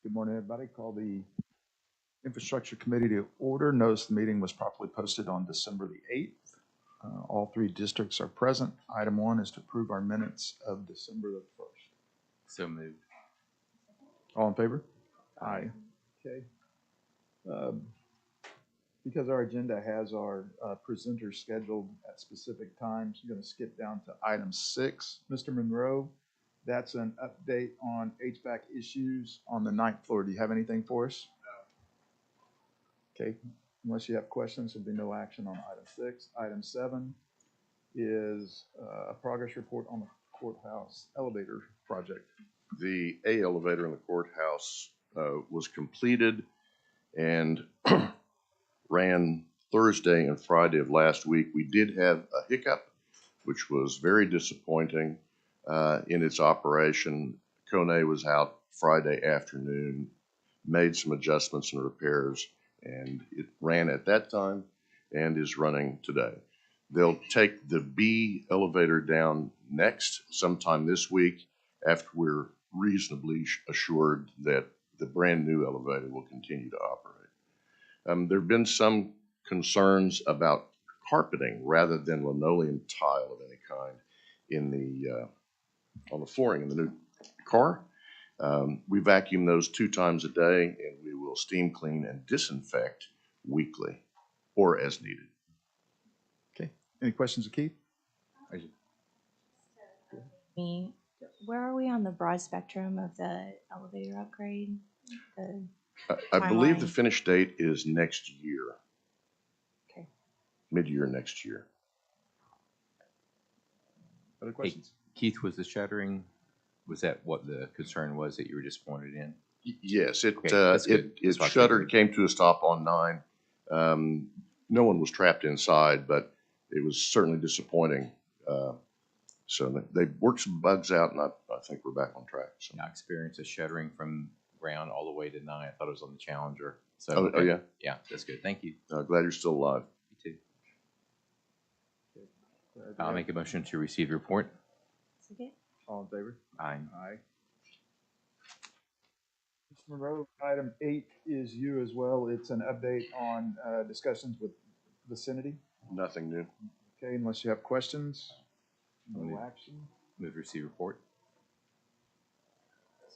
Good morning, everybody. Call the Infrastructure Committee to order. Notice the meeting was properly posted on December the 8th. All three districts are present. Item 1 is to approve our minutes of December the 1st. So moved. All in favor? Aye. Okay. Because our agenda has our presenters scheduled at specific times, I'm going to skip down to item 6. Mr. Monroe, that's an update on HVAC issues on the 9th floor. Do you have anything for us? Okay, unless you have questions, there'll be no action on item 6. Item 7 is a progress report on the courthouse elevator project. The A elevator in the courthouse was completed and ran Thursday and Friday of last week. We did have a hiccup, which was very disappointing in its operation. Kone was out Friday afternoon, made some adjustments and repairs, and it ran at that time and is running today. They'll take the B elevator down next sometime this week after we're reasonably assured that the brand new elevator will continue to operate. There have been some concerns about carpeting rather than linoleum tile of any kind in the on the flooring in the new car. We vacuum those 2 times a day, and we will steam clean and disinfect weekly or as needed. Okay, any questions of Keith? Me, where are we on the broad spectrum of the elevator upgrade? I believe the Timeline. finish date is next year, Okay. mid-year next year. Other questions? Keith, was the shuttering, was that what the concern was that you were disappointed in? Yes, Okay, that's good. it That's what I shuttered, figured. came to a stop on 9. No one was trapped inside, but it was certainly disappointing. So they worked some bugs out, and I think we're back on track. So. I experienced a shuttering from ground all the way to 9. I thought it was on the Challenger. So Oh, okay. yeah? Yeah, that's good. Thank you. Glad you're still alive. You too. I'll make a motion to receive the report. Okay. All in favor? Aye. Aye. Mr. Monroe, item 8 is you as well. It's an update on discussions with vicinity. Nothing new. Okay, unless you have questions, no action. Move to receive report.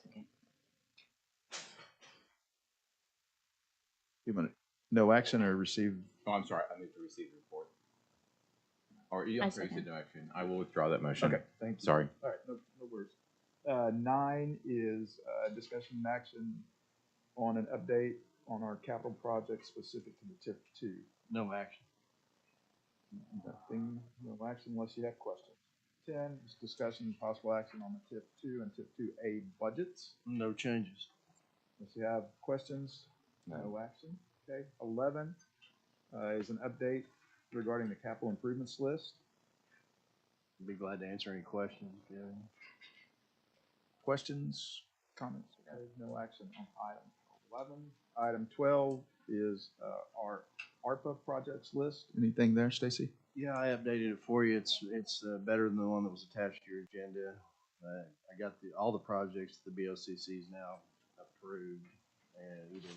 Okay. You want no action or receive? Oh, I'm sorry. I moved to receive the report. Or I I'm sorry, you said second. no action. I will withdraw that motion. Okay, thank you. Sorry. All right, no worries. 9 is discussion and action on an update on our capital project specific to the TIF 2. No action. Nothing, no action unless you have questions. 10 is discussion and possible action on the TIF 2 and TIF 2A budgets. No changes. Unless you have questions, no action. Okay, 11 is an update regarding the capital improvements list. Be glad to answer any questions. Yeah. Questions, comments? Okay, no action on item 11. Item 12 is our ARPA projects list. Anything there, Stacy? Yeah, I updated it for you. It's better than the one that was attached to your agenda. I got all the projects the BOCC is now approved, and either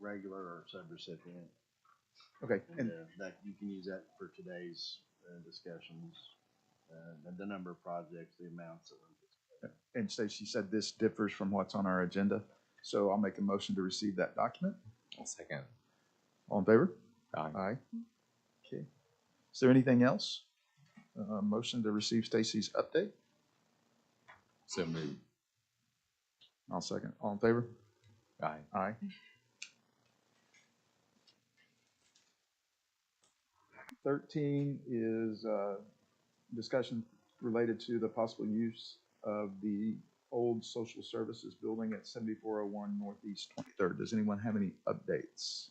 regular or subrecipient. Okay, And that you can use that for today's discussions. And the number of projects, the amounts of them. and Stacy said this differs from what's on our agenda, so I'll make a motion to receive that document. I'll second. All in favor? Aye. Aye. Okay. Is there anything else? Motion to receive Stacy's update. So moved. I'll second. All in favor? Aye. Aye. 13 is discussion related to the possible use of the old social services building at 7401 Northeast 23rd. Does anyone have any updates?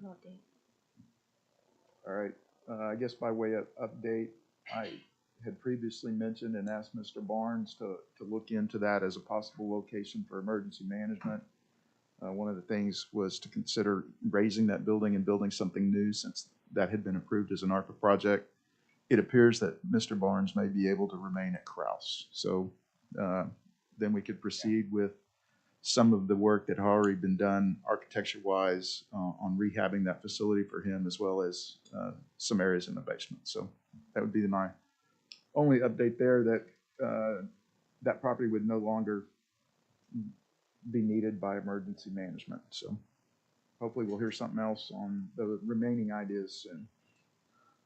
No update. All right. I guess by way of update, I had previously mentioned and asked Mr. Barnes to look into that as a possible location for emergency management. One of the things was to consider raising that building and building something new since that had been approved as an ARPA project. It appears that Mr. Barnes may be able to remain at Kraus. So then we could proceed with some of the work that had already been done architecture-wise on rehabbing that facility for him, as well as some areas in the basement. So that would be my only update there, that that property would no longer be needed by emergency management. So hopefully we'll hear something else on the remaining ideas soon.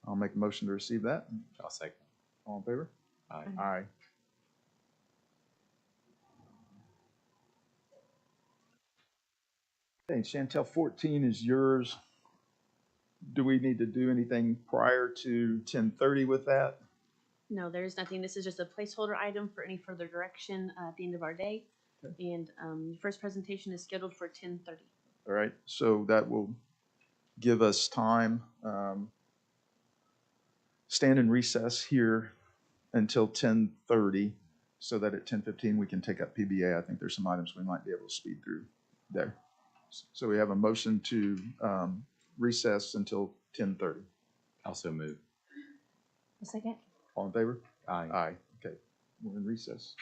I'll make a motion to receive that. I'll second. All in favor? Aye. Aye. Okay, Chantel, 14 is yours. Do we need to do anything prior to 10:30 with that? No, there's nothing. This is just a placeholder item for any further direction at the end of our day. Okay. And the first presentation is scheduled for 10:30. All right, so that will give us time. Stand in recess here until 10:30, so that at 10:15 we can take up PBA. I think there's some items we might be able to speed through there. So we have a motion to recess until 10:30. Also move. A second? All in favor? Aye. Aye. Okay, we're in recess.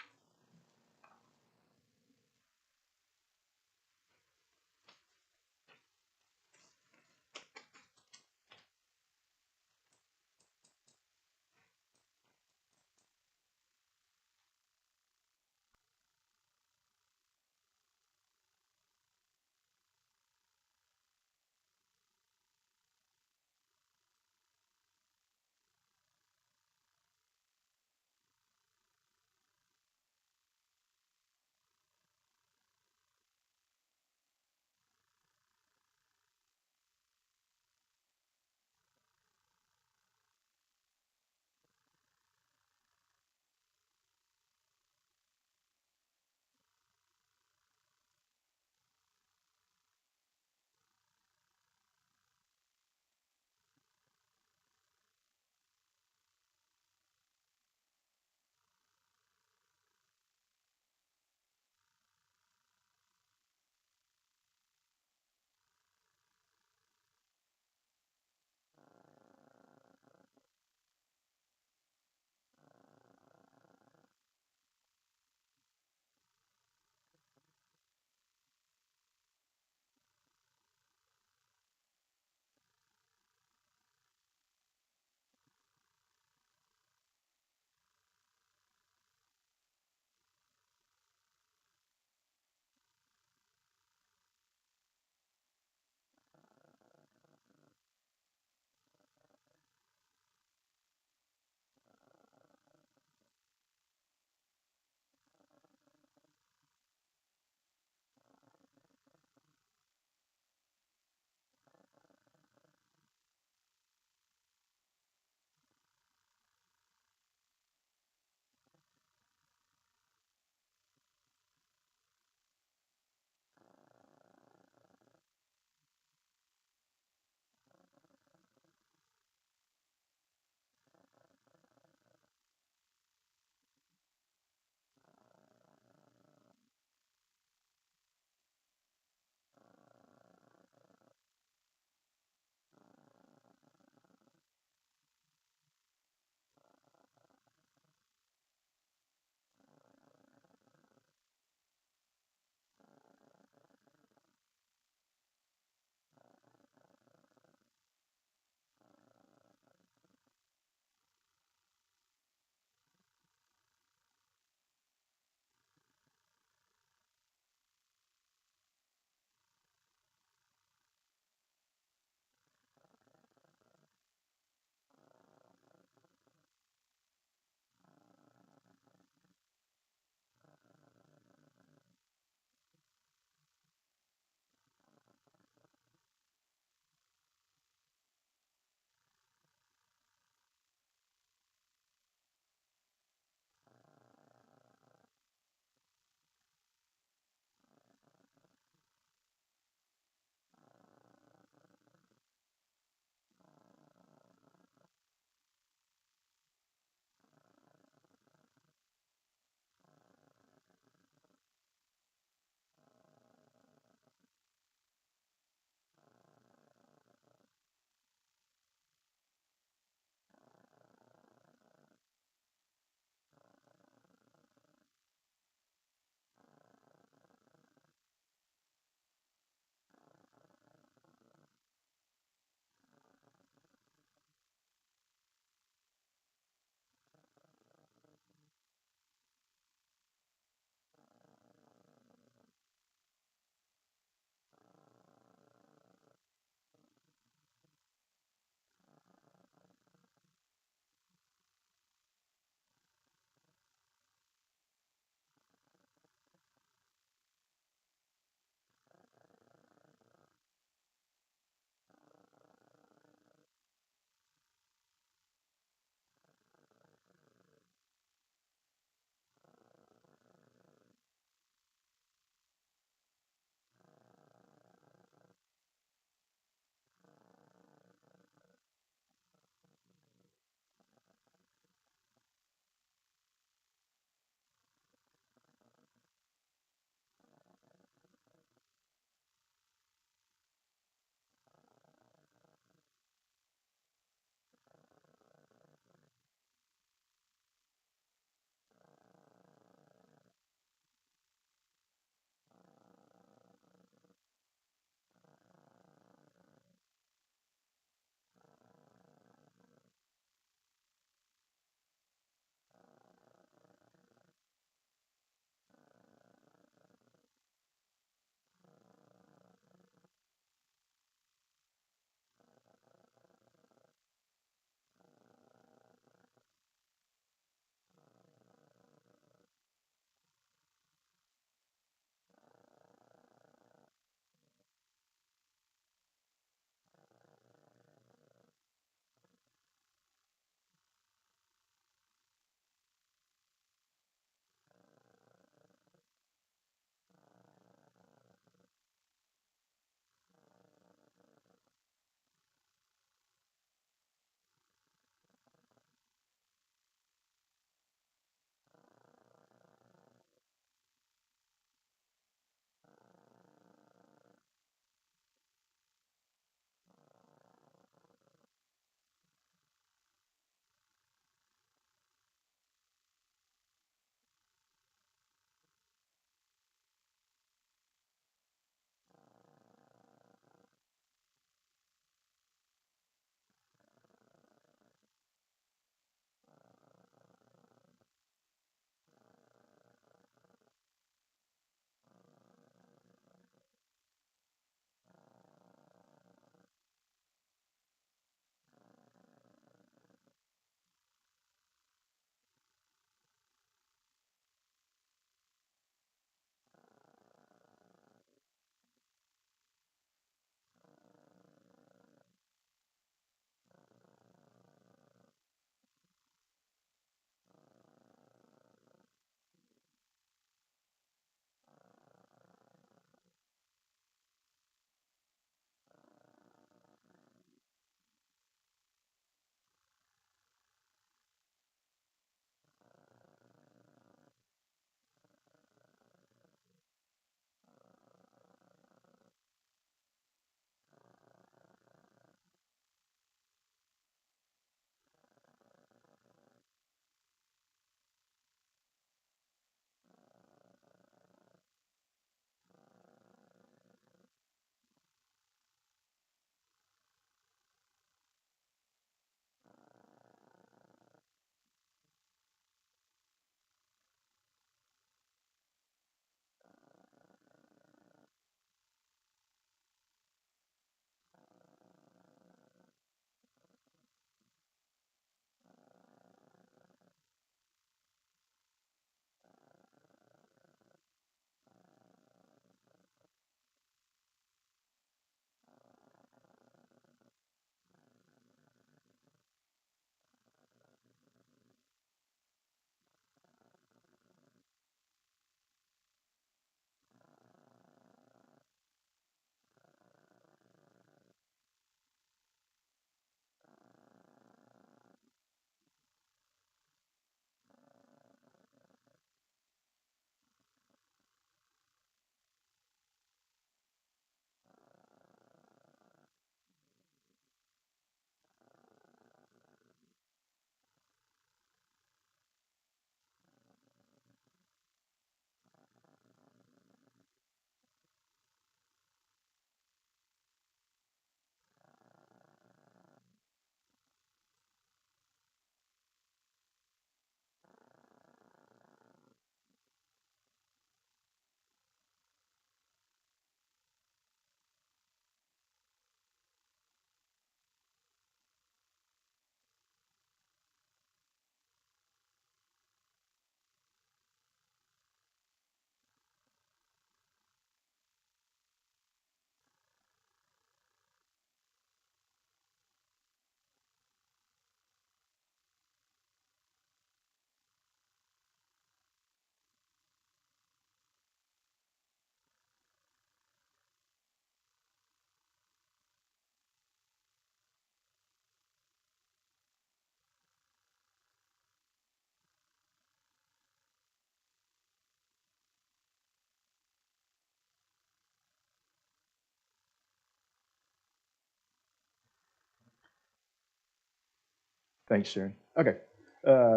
Thanks, Sharon. Okay,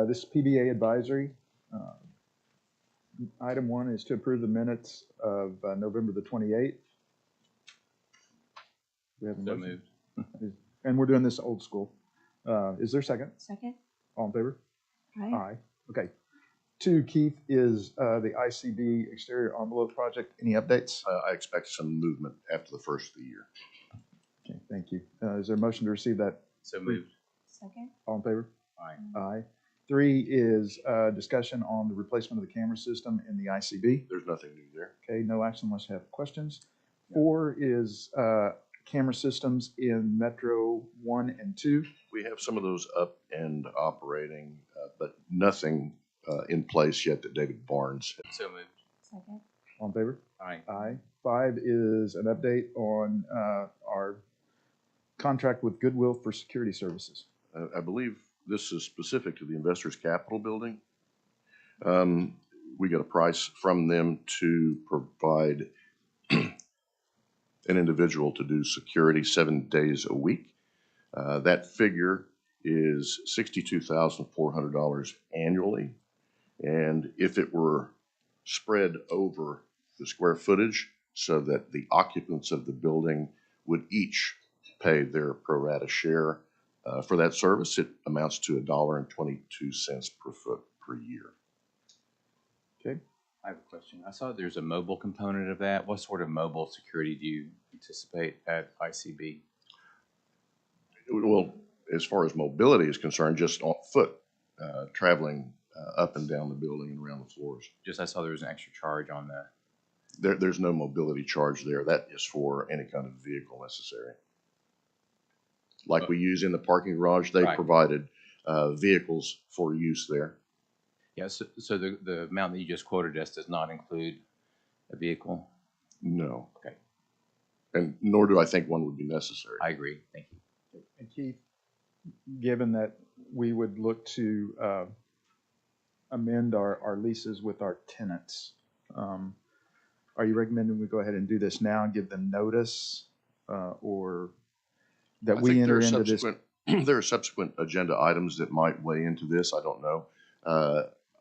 this is PBA advisory. Uh, Item 1 is to approve the minutes of November the 28th. We have a So motion? moved. And we're doing this old school. Is there a second? Second? All in favor? Aye. Aye. Okay. 2, Keith, is the ICB exterior envelope project. Any updates? I expect some movement after the first of the year. Okay, thank you. Is there a motion to receive that? So moved. Second? All in favor? Aye. Aye. 3 is discussion on the replacement of the camera system in the ICB. There's nothing new there. Okay, no action unless you have questions. 4 is camera systems in Metro 1 and 2. We have some of those up and operating, but nothing in place yet that David Barnes. So moved. Second? All in favor? Aye. Aye. 5 is an update on our contract with Goodwill for security services. I believe this is specific to the Investors Capital Building. We got a price from them to provide an individual to do security 7 days a week. That figure is $62,400 annually. And if it were spread over the square footage so that the occupants of the building would each pay their pro rata share for that service, it amounts to $1.22 per foot per year. Okay. I have a question. I saw there's a mobile component of that. What sort of mobile security do you anticipate at ICB? Well, as far as mobility is concerned, just on foot, traveling up and down the building and around the floors. Just I saw there was an extra charge on that. There's no mobility charge there. That is for any kind of vehicle necessary. Like we use in the parking garage, they Right. provided vehicles for use there. Yeah, so the amount that you just quoted us does not include a vehicle? No. Okay, And nor do I think one would be necessary. I agree. Thank you. And Keith, given that we would look to amend our leases with our tenants, are you recommending we go ahead and do this now and give them notice, or that I we think enter into this? there are subsequent agenda items that might weigh into this. I don't know.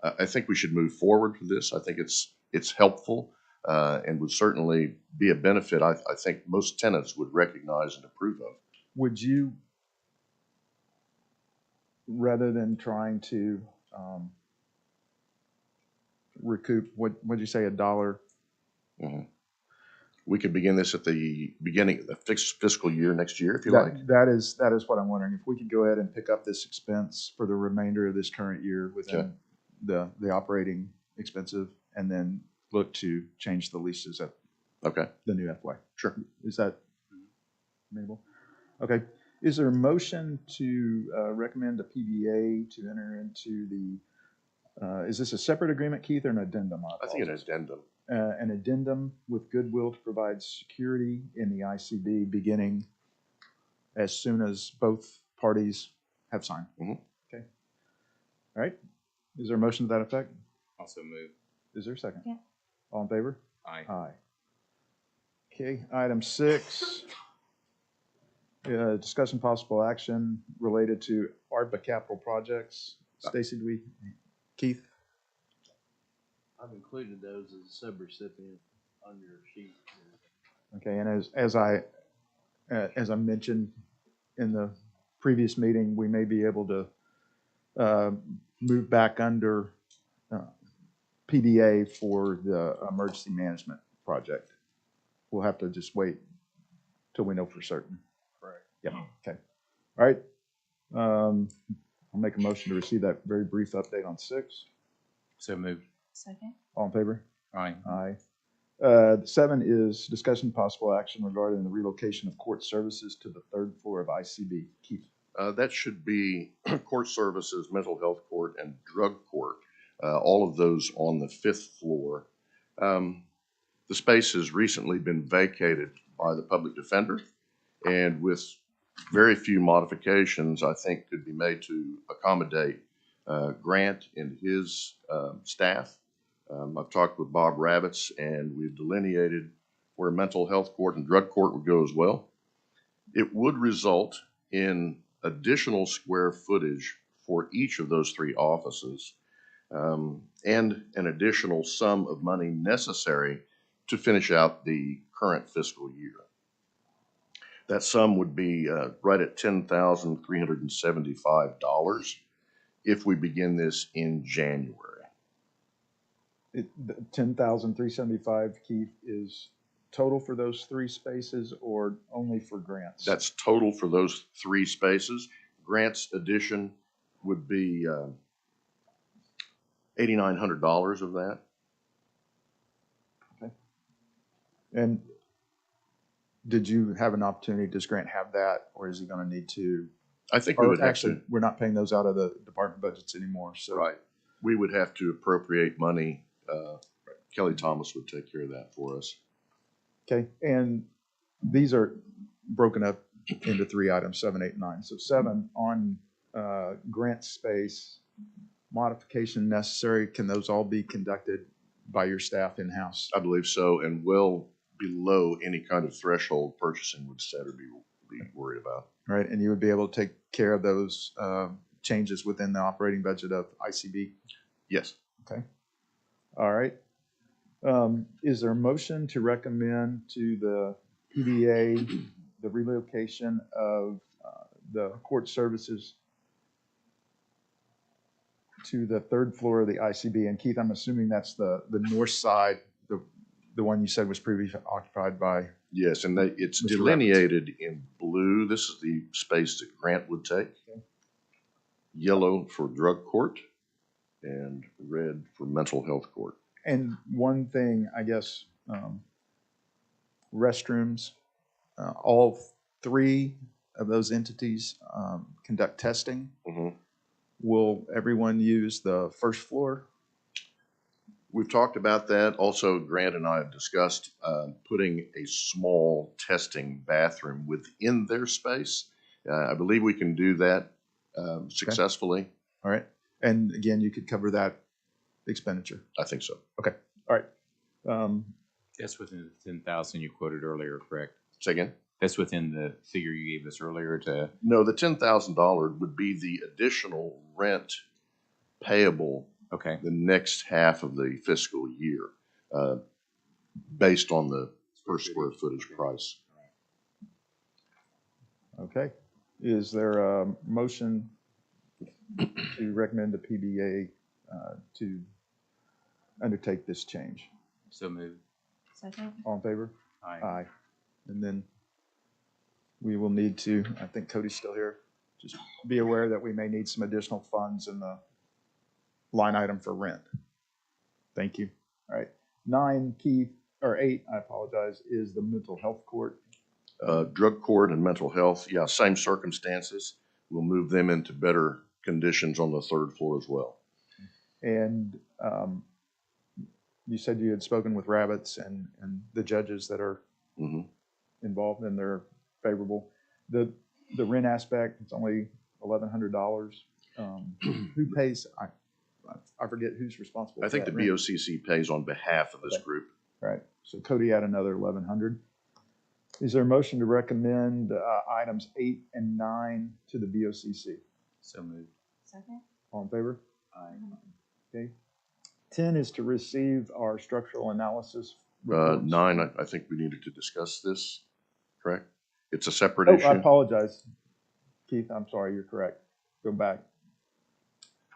I think we should move forward with this. I think it's helpful and would certainly be a benefit. I think most tenants would recognize and approve of. Would you, rather than trying to recoup, what'd you say, $1? Mhm. We could begin this at the beginning of the fiscal year next year, if you like. That is what I'm wondering. If we could go ahead and pick up this expense for the remainder of this current year within the operating expensive, and then look to change the leases at Okay, the new FY. sure. Is that amenable? Okay. Is there a motion to recommend a PBA to enter into the, is this a separate agreement, Keith, or an addendum? I think an addendum. An addendum with Goodwill to provide security in the ICB beginning as soon as both parties have signed. Mhm. Okay. All right. Is there a motion to that effect? Also moved. Is there a second? Yeah. All in favor? Aye. Aye. Okay, item 6, discussion possible action related to ARPA capital projects. Stacy, Keith? I've included those as a subrecipient on your sheet. Okay, and as I mentioned in the previous meeting, we may be able to move back under PBA for the emergency management project. We'll have to just wait till we know for certain. Correct. Yep, okay. All right. I'll make a motion to receive that very brief update on 6. So moved. Second? All in favor? Aye. Aye. 7 is discussion possible action regarding the relocation of court services to the 3rd floor of ICB. Keith? That should be court services, mental health court, and drug court, all of those on the 5th floor. The space has recently been vacated by the public defender, and with very few modifications, I think could be made to accommodate Grant and his staff. I've talked with Bob Rabbits, and we've delineated where mental health court and drug court would go as well. It would result in additional square footage for each of those three offices, and an additional sum of money necessary to finish out the current fiscal year. That sum would be right at $10,375 if we begin this in January. The 10,375, Keith, is total for those three spaces or only for grants? That's total for those three spaces. Grants addition would be $8,900 of that. And did you have an opportunity, does Grant have that, or is he gonna need to? I think we Or would have actually, to, we're not paying those out of the department budgets anymore, so. right, we would have to appropriate money. Kelly Thomas would take care of that for us. Okay, and these are broken up into three items, 7, 8, 9. So 7, on grant space, modification necessary, can those all be conducted by your staff in-house? I believe so, and well below any kind of threshold purchasing would set or be worried about. Right, and you would be able to take care of those changes within the operating budget of ICB? Yes. Okay, all right. Is there a motion to recommend to the PBA the relocation of the court services to the third floor of the ICB? And Keith, I'm assuming that's the north side, the one you said was previously occupied by. Yes, and it's Mr. delineated in blue. This is the space that Grant would take. Okay. Yellow for drug court and red for mental health court. And one thing, I guess, restrooms, all three of those entities conduct testing. Mhm. Will everyone use the first floor? We've talked about that. Also, Grant and I have discussed putting a small testing bathroom within their space. I believe we can do that successfully. All right. And again, you could cover that expenditure. I think so. Okay. All right. That's within the 10,000 you quoted earlier, correct? Say again? That's within the figure you gave us earlier to, No, the $10,000 would be the additional rent payable okay. the next half of the fiscal year, based on the per square footage price. Okay. Is there a motion to recommend the PBA to undertake this change? So moved. Second? All in favor? Aye. Aye. And then we will need to, I think Cody's still here, just be aware that we may need some additional funds in the line item for rent. Thank you. All right. 9, Keith, or 8, I apologize, is the mental health court. Drug court and mental health, yeah, same circumstances. We'll move them into better conditions on the third floor as well. And you said you had spoken with Rabbits and the judges that are Mhm. involved, and they're favorable. The rent aspect, it's only $1,100. Who pays? I forget who's responsible. I for think that the rent. BOCC pays on behalf of this Okay. group. Right. So Cody had another 1,100. Is there a motion to recommend items 8 and 9 to the BOCC? So moved. Second? All in favor? Aye. Okay. 10 is to receive our structural analysis reports. 9, I think we needed to discuss this, correct? It's a separate Oh, issue. I apologize. Keith, I'm sorry, you're correct. Go back.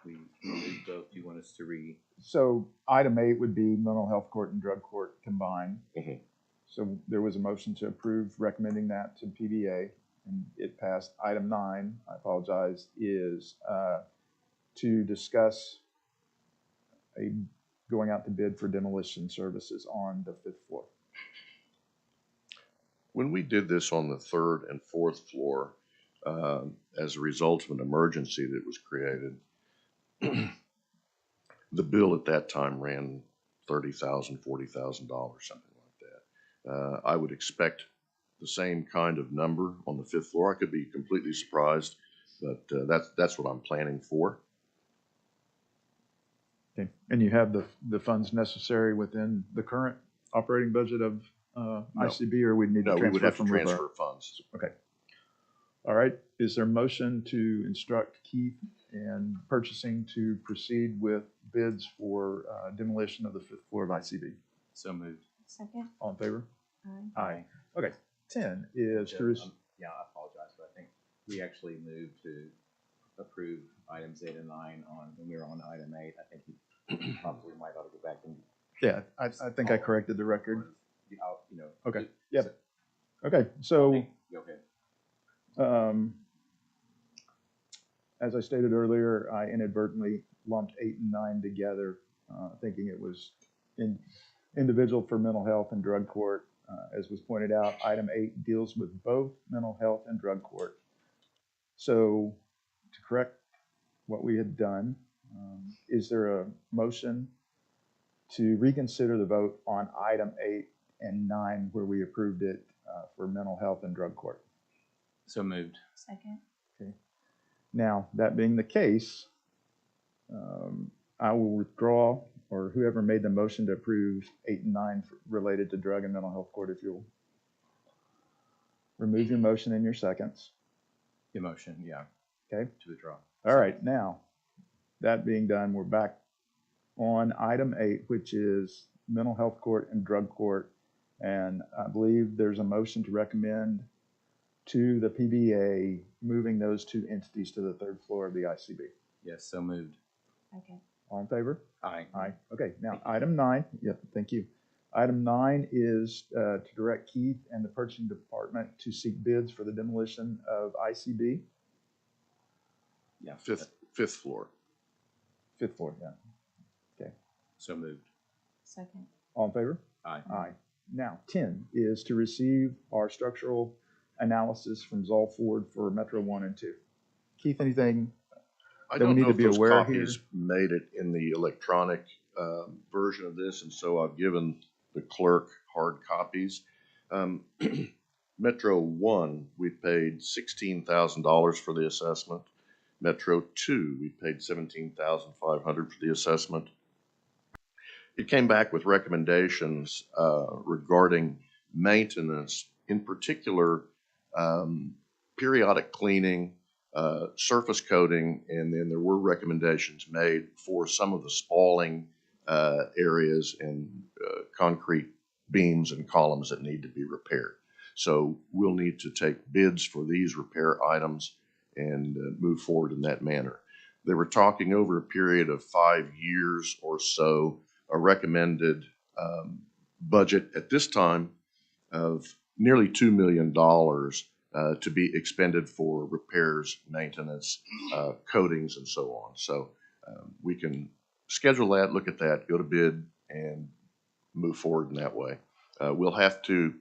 We moved both. Do you want us to read? So item 8 would be mental health court and drug court combined. Mhm. So there was a motion to approve recommending that to PBA, and it passed. Item 9, I apologize, is to discuss going out to bid for demolition services on the 5th floor. When we did this on the third and fourth floor, as a result of an emergency that was created, the bill at that time ran $30,000, $40,000, something like that. I would expect the same kind of number on the 5th floor. I could be completely surprised, but that's what I'm planning for. Okay. And you have the funds necessary within the current operating budget of ICB, or we'd need to No, we would transfer have to from transfer reserve? funds. Okay. All right, is there a motion to instruct Keith and purchasing to proceed with bids for demolition of the 5th floor of ICB? So moved. Second? All in favor? Aye. Aye. Okay, 10 is to, Yeah, I apologize, but I think we actually moved to approve items 8 and 9 when we were on item 8. I think you probably might ought to go back and. yeah, I think I corrected the record. You know. Okay, yep. Okay, so, Go ahead. as I stated earlier, I inadvertently lumped 8 and 9 together, thinking it was individual for mental health and drug court. As was pointed out, item 8 deals with both mental health and drug court. So to correct what we had done, is there a motion to reconsider the vote on item 8 and 9 where we approved it for mental health and drug court? So moved. Second? Now, that being the case, I will withdraw, or whoever made the motion to approve 8 and 9 related to drug and mental health court, if you'll remove your motion in your seconds. Emotion, yeah. Okay. To withdraw. All right, now, that being done, we're back on item 8, which is mental health court and drug court. And I believe there's a motion to recommend to the PBA moving those two entities to the 3rd floor of the ICB. Yes, so moved. Second? All in favor? Aye. Aye. Okay, now, item 9, yep, thank you. Item 9 is to direct Keith and the purchasing department to seek bids for the demolition of ICB, Yeah. Fifth floor. 5th floor, yeah. So moved. Second? All in favor? Aye. Aye. Now, 10 is to receive our structural analysis from Zoll Ford for Metro 1 and 2. Keith, anything? I That we don't need know to if be those aware copies made it in the electronic version of this, and so I've given the clerk hard copies. Metro 1, we paid $16,000 for the assessment. Metro 2, we paid $17,500 for the assessment. It came back with recommendations regarding maintenance, in particular, periodic cleaning, surface coating, and then there were recommendations made for some of the spalling areas and concrete beams and columns that need to be repaired. So we'll need to take bids for these repair items and move forward in that manner. They were talking over a period of 5 years or so, a recommended budget at this time of nearly $2 million to be expended for repairs, maintenance, coatings, and so on. So we can schedule that, look at that, go to bid, and move forward in that way. We'll have to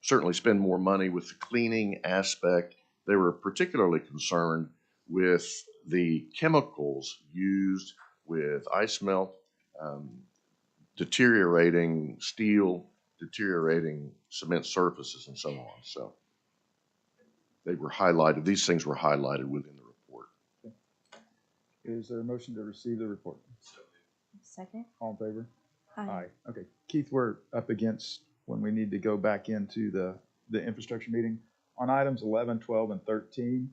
certainly spend more money with the cleaning aspect. They were particularly concerned with the chemicals used with ice melt, deteriorating steel, deteriorating cement surfaces, and so on. So they were highlighted, these things were highlighted within the report. Is there a motion to receive the report? Second? All in favor? Aye. Okay, Keith, we're up against when we need to go back into the infrastructure meeting. On items 11, 12, and 13,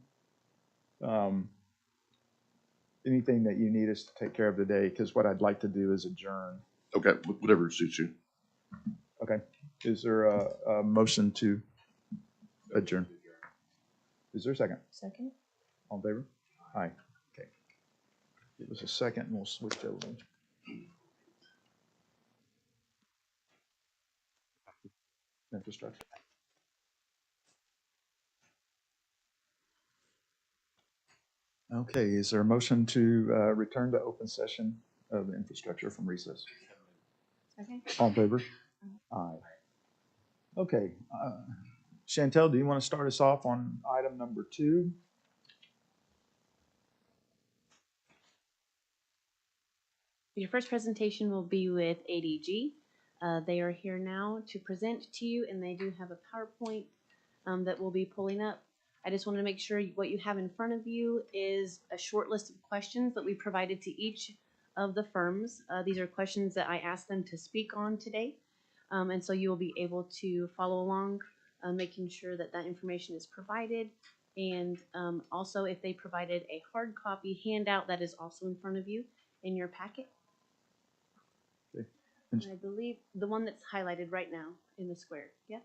anything that you need us to take care of today, because what I'd like to do is adjourn. Okay, whatever suits you. Okay, is there a motion to adjourn? Is there a second? Second? All in favor? Aye. Okay. Give us a second and we'll switch over. Infrastructure. Okay, is there a motion to return to open session of infrastructure from recess? Second? All in favor? Aye. Okay, Chantel, do you want to start us off on item number 2? Your first presentation will be with ADG. They are here now to present to you, and they do have a PowerPoint that we'll be pulling up. I just want to make sure what you have in front of you is a short list of questions that we provided to each of the firms. These are questions that I asked them to speak on today, and so you will be able to follow along making sure that that information is provided. And also, if they provided a hard copy handout that is also in front of you in your packet. Okay. And I believe the one that's highlighted right now in the square. Yeah.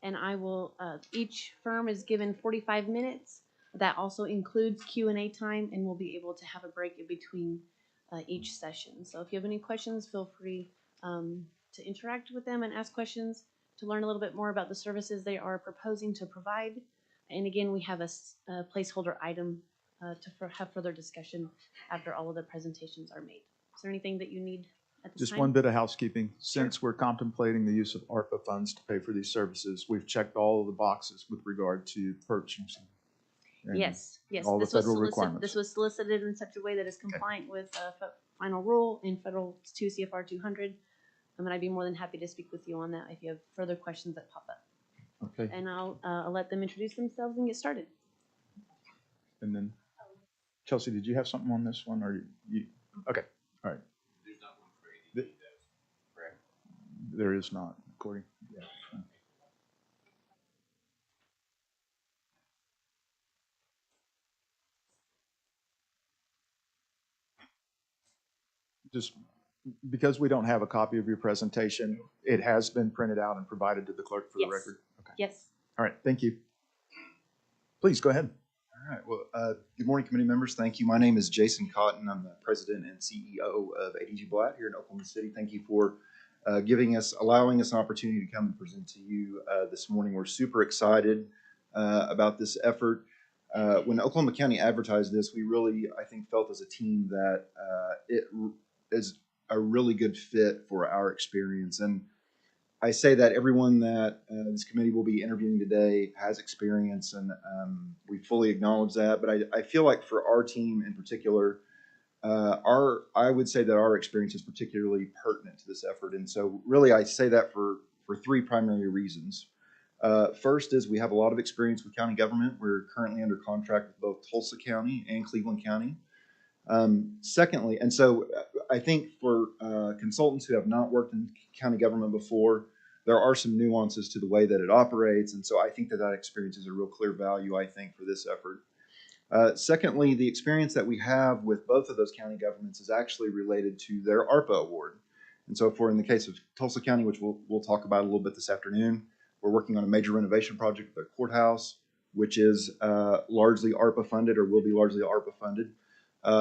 And I will, each firm is given 45 minutes. That also includes Q&A time, and we'll be able to have a break in between each session. So if you have any questions, feel free to interact with them and ask questions to learn a little bit more about the services they are proposing to provide. And again, we have a placeholder item to have further discussion after all of the presentations are made. Is there anything that you need at this Just time? one bit of housekeeping. Since we're contemplating the use of ARPA funds to pay for these services, we've checked all of the boxes with regard to purchasing. and Yes, yes. all the This was federal solicited- requirements. This was solicited in such a way that is compliant with final rule in federal 2 CFR 200. And I'd be more than happy to speak with you on that if you have further questions that pop up. Okay, And I'll let them introduce themselves and get started. and then Chelsea, did you have something on this one, or you? Okay, all right. There's not one for ADD, though, correct? There is not, according. Yeah. Just because we don't have a copy of your presentation, it has been printed out and provided to the clerk for the Yes. record. Okay. Yes. All right, thank you. Please, go ahead. All right. Well, good morning, committee members. Thank you. My name is Jason Cotton. I'm the president and CEO of ADG Blatt here in Oklahoma City. Thank you for allowing us an opportunity to come and present to you this morning. We're super excited about this effort. When Oklahoma County advertised this, we really, I think, felt as a team that it is a really good fit for our experience. And I say that everyone that this committee will be interviewing today has experience, and we fully acknowledge that. But I feel like for our team in particular, I would say that our experience is particularly pertinent to this effort. And so really I say that for three primary reasons. First is we have a lot of experience with county government. We're currently under contract with both Tulsa County and Cleveland County. Secondly, and so I think for consultants who have not worked in county government before, there are some nuances to the way that it operates. And so I think that that experience is a real clear value, I think, for this effort. Secondly, the experience that we have with both of those county governments is actually related to their ARPA award. And so in the case of Tulsa County, which we'll talk about a little bit this afternoon, we're working on a major renovation project at the courthouse, which is largely ARPA funded or will be largely ARPA funded.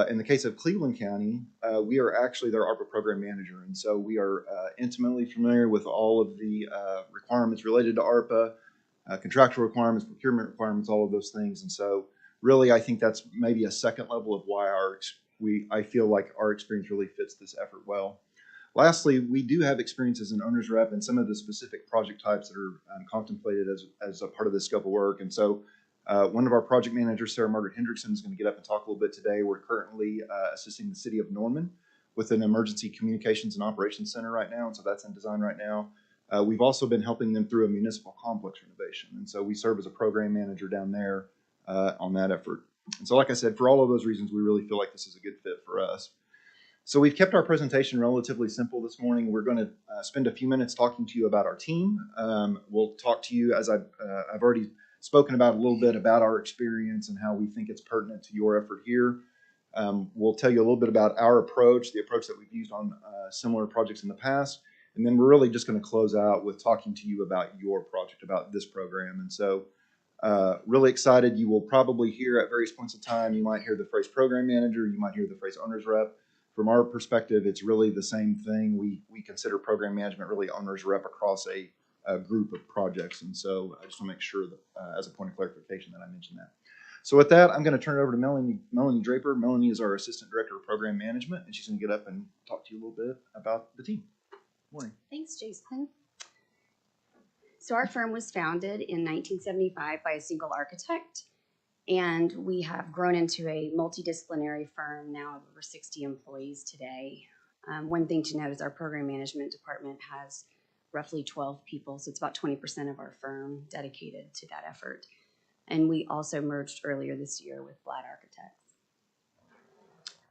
In the case of Cleveland County, we are actually their ARPA program manager. And so we are intimately familiar with all of the requirements related to ARPA, contractual requirements, procurement requirements, all of those things. And so really, I think that's maybe a second level of why I feel like our experience really fits this effort well. Lastly, we do have experience as an owner's rep in some of the specific project types that are contemplated as a part of this scope of work. And so one of our project managers, Sarah Margaret Hendrickson, is going to get up and talk a little bit today. We're currently assisting the city of Norman with an emergency communications and operations center right now, and so that's in design right now. We've also been helping them through a municipal complex renovation, and so we serve as a program manager down there on that effort. And so like I said, for all of those reasons, we really feel like this is a good fit for us. So we've kept our presentation relatively simple this morning. We're going to spend a few minutes talking to you about our team. We'll talk to you, as I've already spoken about, a little bit about our experience and how we think it's pertinent to your effort here. We'll tell you a little bit about our approach, the approach that we've used on similar projects in the past. And then we're really just going to close out with talking to you about your project, about this program. And so really excited. You will probably hear at various points in time, you might hear the phrase program manager, you might hear the phrase owner's rep. From our perspective, it's really the same thing. We consider program management really owner's rep across a group of projects. And so I just want to make sure that as a point of clarification that I mentioned that. So with that, I'm going to turn it over to Melanie Draper. Melanie is our Assistant Director of Program Management, and she's going to get up and talk to you a little bit about the team. Morning. Thanks, Jason. So our firm was founded in 1975 by a single architect, and we have grown into a multidisciplinary firm now of over 60 employees today. One thing to note is our program management department has roughly 12 people, so it's about 20% of our firm dedicated to that effort. And we also merged earlier this year with Blatt Architects.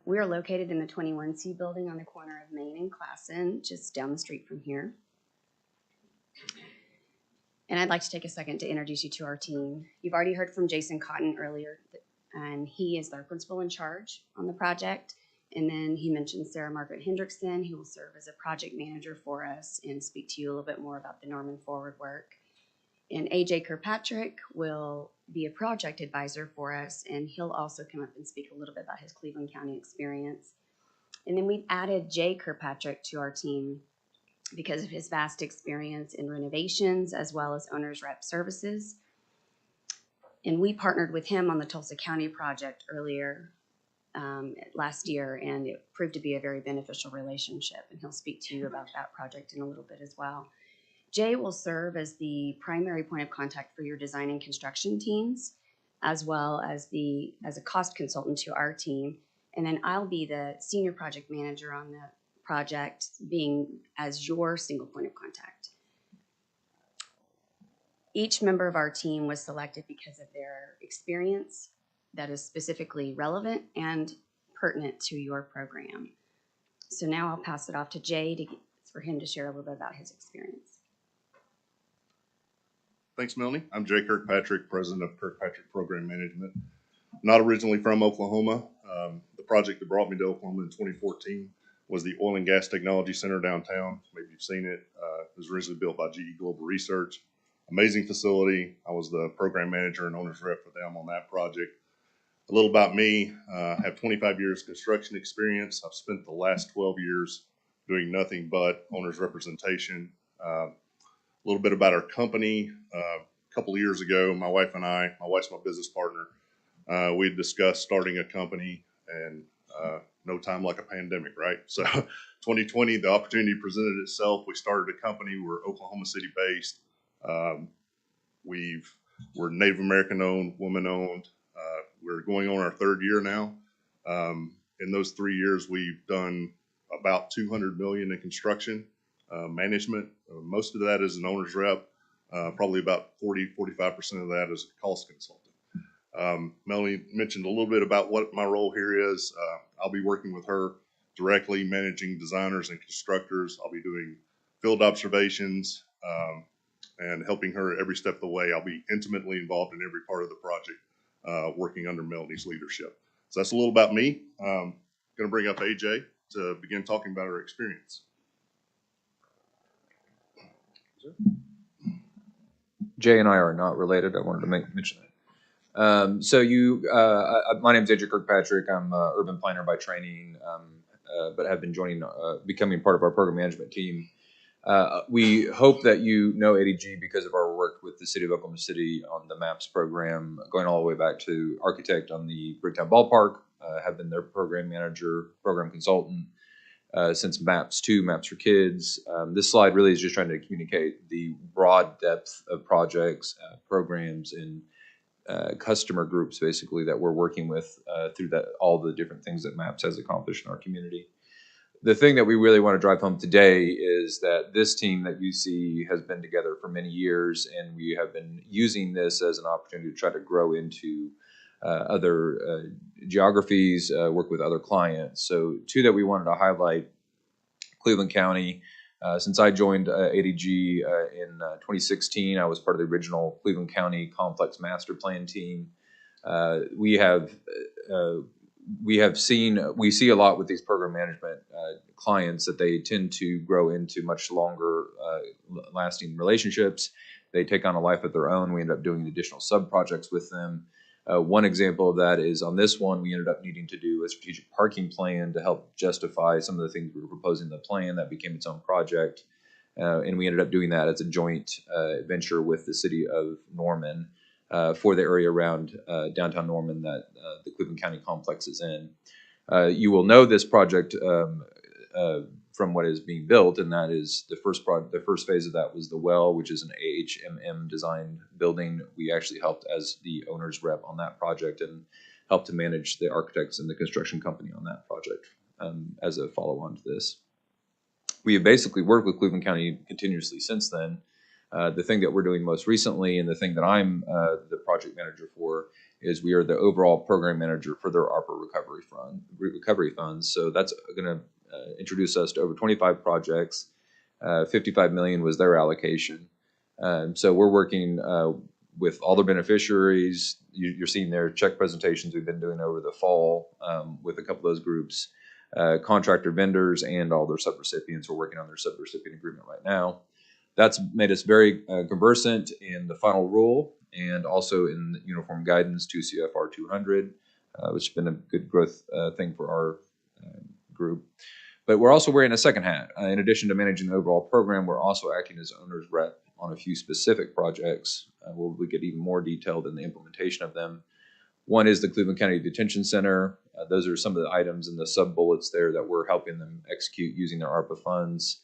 We are located in the 21C building on the corner of Main and Classen, just down the street from here. And I'd like to take a second to introduce you to our team. You've already heard from Jason Cotton earlier, and he is our principal in charge on the project. And then he mentioned Sarah Margaret Hendrickson, who will serve as a project manager for us and speak to you a little bit more about the Norman Forward work. And AJ Kirkpatrick will be a project advisor for us, and he'll also come up and speak a little bit about his Cleveland County experience. And then we've added Jay Kirkpatrick to our team because of his vast experience in renovations as well as owner's rep services. And we partnered with him on the Tulsa County project earlier last year, and it proved to be a very beneficial relationship. And he'll speak to you about that project in a little bit as well. Jay will serve as the primary point of contact for your design and construction teams, as well as as a cost consultant to our team. And then I'll be the senior project manager on the project, being as your single point of contact. Each member of our team was selected because of their experience that is specifically relevant and pertinent to your program. So now I'll pass it off to Jay for him to share a little bit about his experience. Thanks, Melanie. I'm Jay Kirkpatrick, president of Kirkpatrick Program Management. Not originally from Oklahoma. The project that brought me to Oklahoma in 2014 was the Oil and Gas Technology Center downtown. Maybe you've seen it. It was originally built by GE Global Research. Amazing facility. I was the program manager and owner's rep for them on that project. A little about me. I have 25 years country experience. I've spent the last 12 years doing nothing but owner's representation. A little bit about our company. A couple of years ago, my wife and I, my wife's my business partner, we had discussed starting a company, and no time like a pandemic, right? So 2020, the opportunity presented itself. We started a company. We're Oklahoma City based. We're Native American owned, woman owned. We're going on our third year now. In those 3 years, we've done about $200 million in construction management. Most of that is an owner's rep. Probably about 45% of that is a cost consultant. Melanie mentioned a little bit about what my role here is. I'll be working with her directly, managing designers and constructors. I'll be doing field observations and helping her every step of the way. I'll be intimately involved in every part of the project, working under Melanie's leadership. So that's a little about me. I'm going to bring up AJ to begin talking about her experience. Jay and I are not related. I wanted to mention that. My name is AJ Kirkpatrick. I'm an urban planner by training, but have been becoming part of our program management team. We hope that you know ADG because of our work with the City of Oklahoma City on the MAPS program, going all the way back to architect on the Bricktown Ballpark, have been their program manager, program consultant since MAPS 2, MAPS for Kids. This slide really is just trying to communicate the broad depth of projects, programs, and customer groups basically that we're working with through all the different things that MAPS has accomplished in our community. The thing that we really want to drive home today is that this team that you see has been together for many years, and we have been using this as an opportunity to try to grow into other geographies, work with other clients. So two that we wanted to highlight: Cleveland County. Since I joined ADG in 2016, I was part of the original Cleveland County Complex Master Plan team. We see a lot with these program management clients that they tend to grow into much longer lasting relationships. They take on a life of their own. We end up doing additional sub projects with them. One example of that is on this one, we ended up needing to do a strategic parking plan to help justify some of the things we were proposing in the plan. That became its own project. And we ended up doing that as a joint venture with the city of Norman for the area around downtown Norman that the Cleveland County complex is in. You will know this project from what is being built, and that is the first phase of that was the well, which is an AHMM designed building. We actually helped as the owner's rep on that project and helped to manage the architects and the construction company on that project as a follow-on to this. We have basically worked with Cleveland County continuously since then. The thing that we're doing most recently, and the thing that I'm the project manager for, is we are the overall program manager for their ARPA recovery funds. So that's going to introduce us to over 25 projects. 55 million was their allocation. So we're working with all the beneficiaries. You're seeing their check presentations we've been doing over the fall with a couple of those groups, contractor vendors, and all their subrecipients. We're working on their subrecipient agreement right now. That's made us very conversant in the final rule and also in uniform guidance to CFR 200, which has been a good growth thing for our group. But we're also wearing a second hat. In addition to managing the overall program, we're also acting as owner's rep on a few specific projects where we get even more detailed in the implementation of them. One is the Cleveland County Detention Center. Those are some of the items in the sub-bullets there that we're helping them execute using their ARPA funds.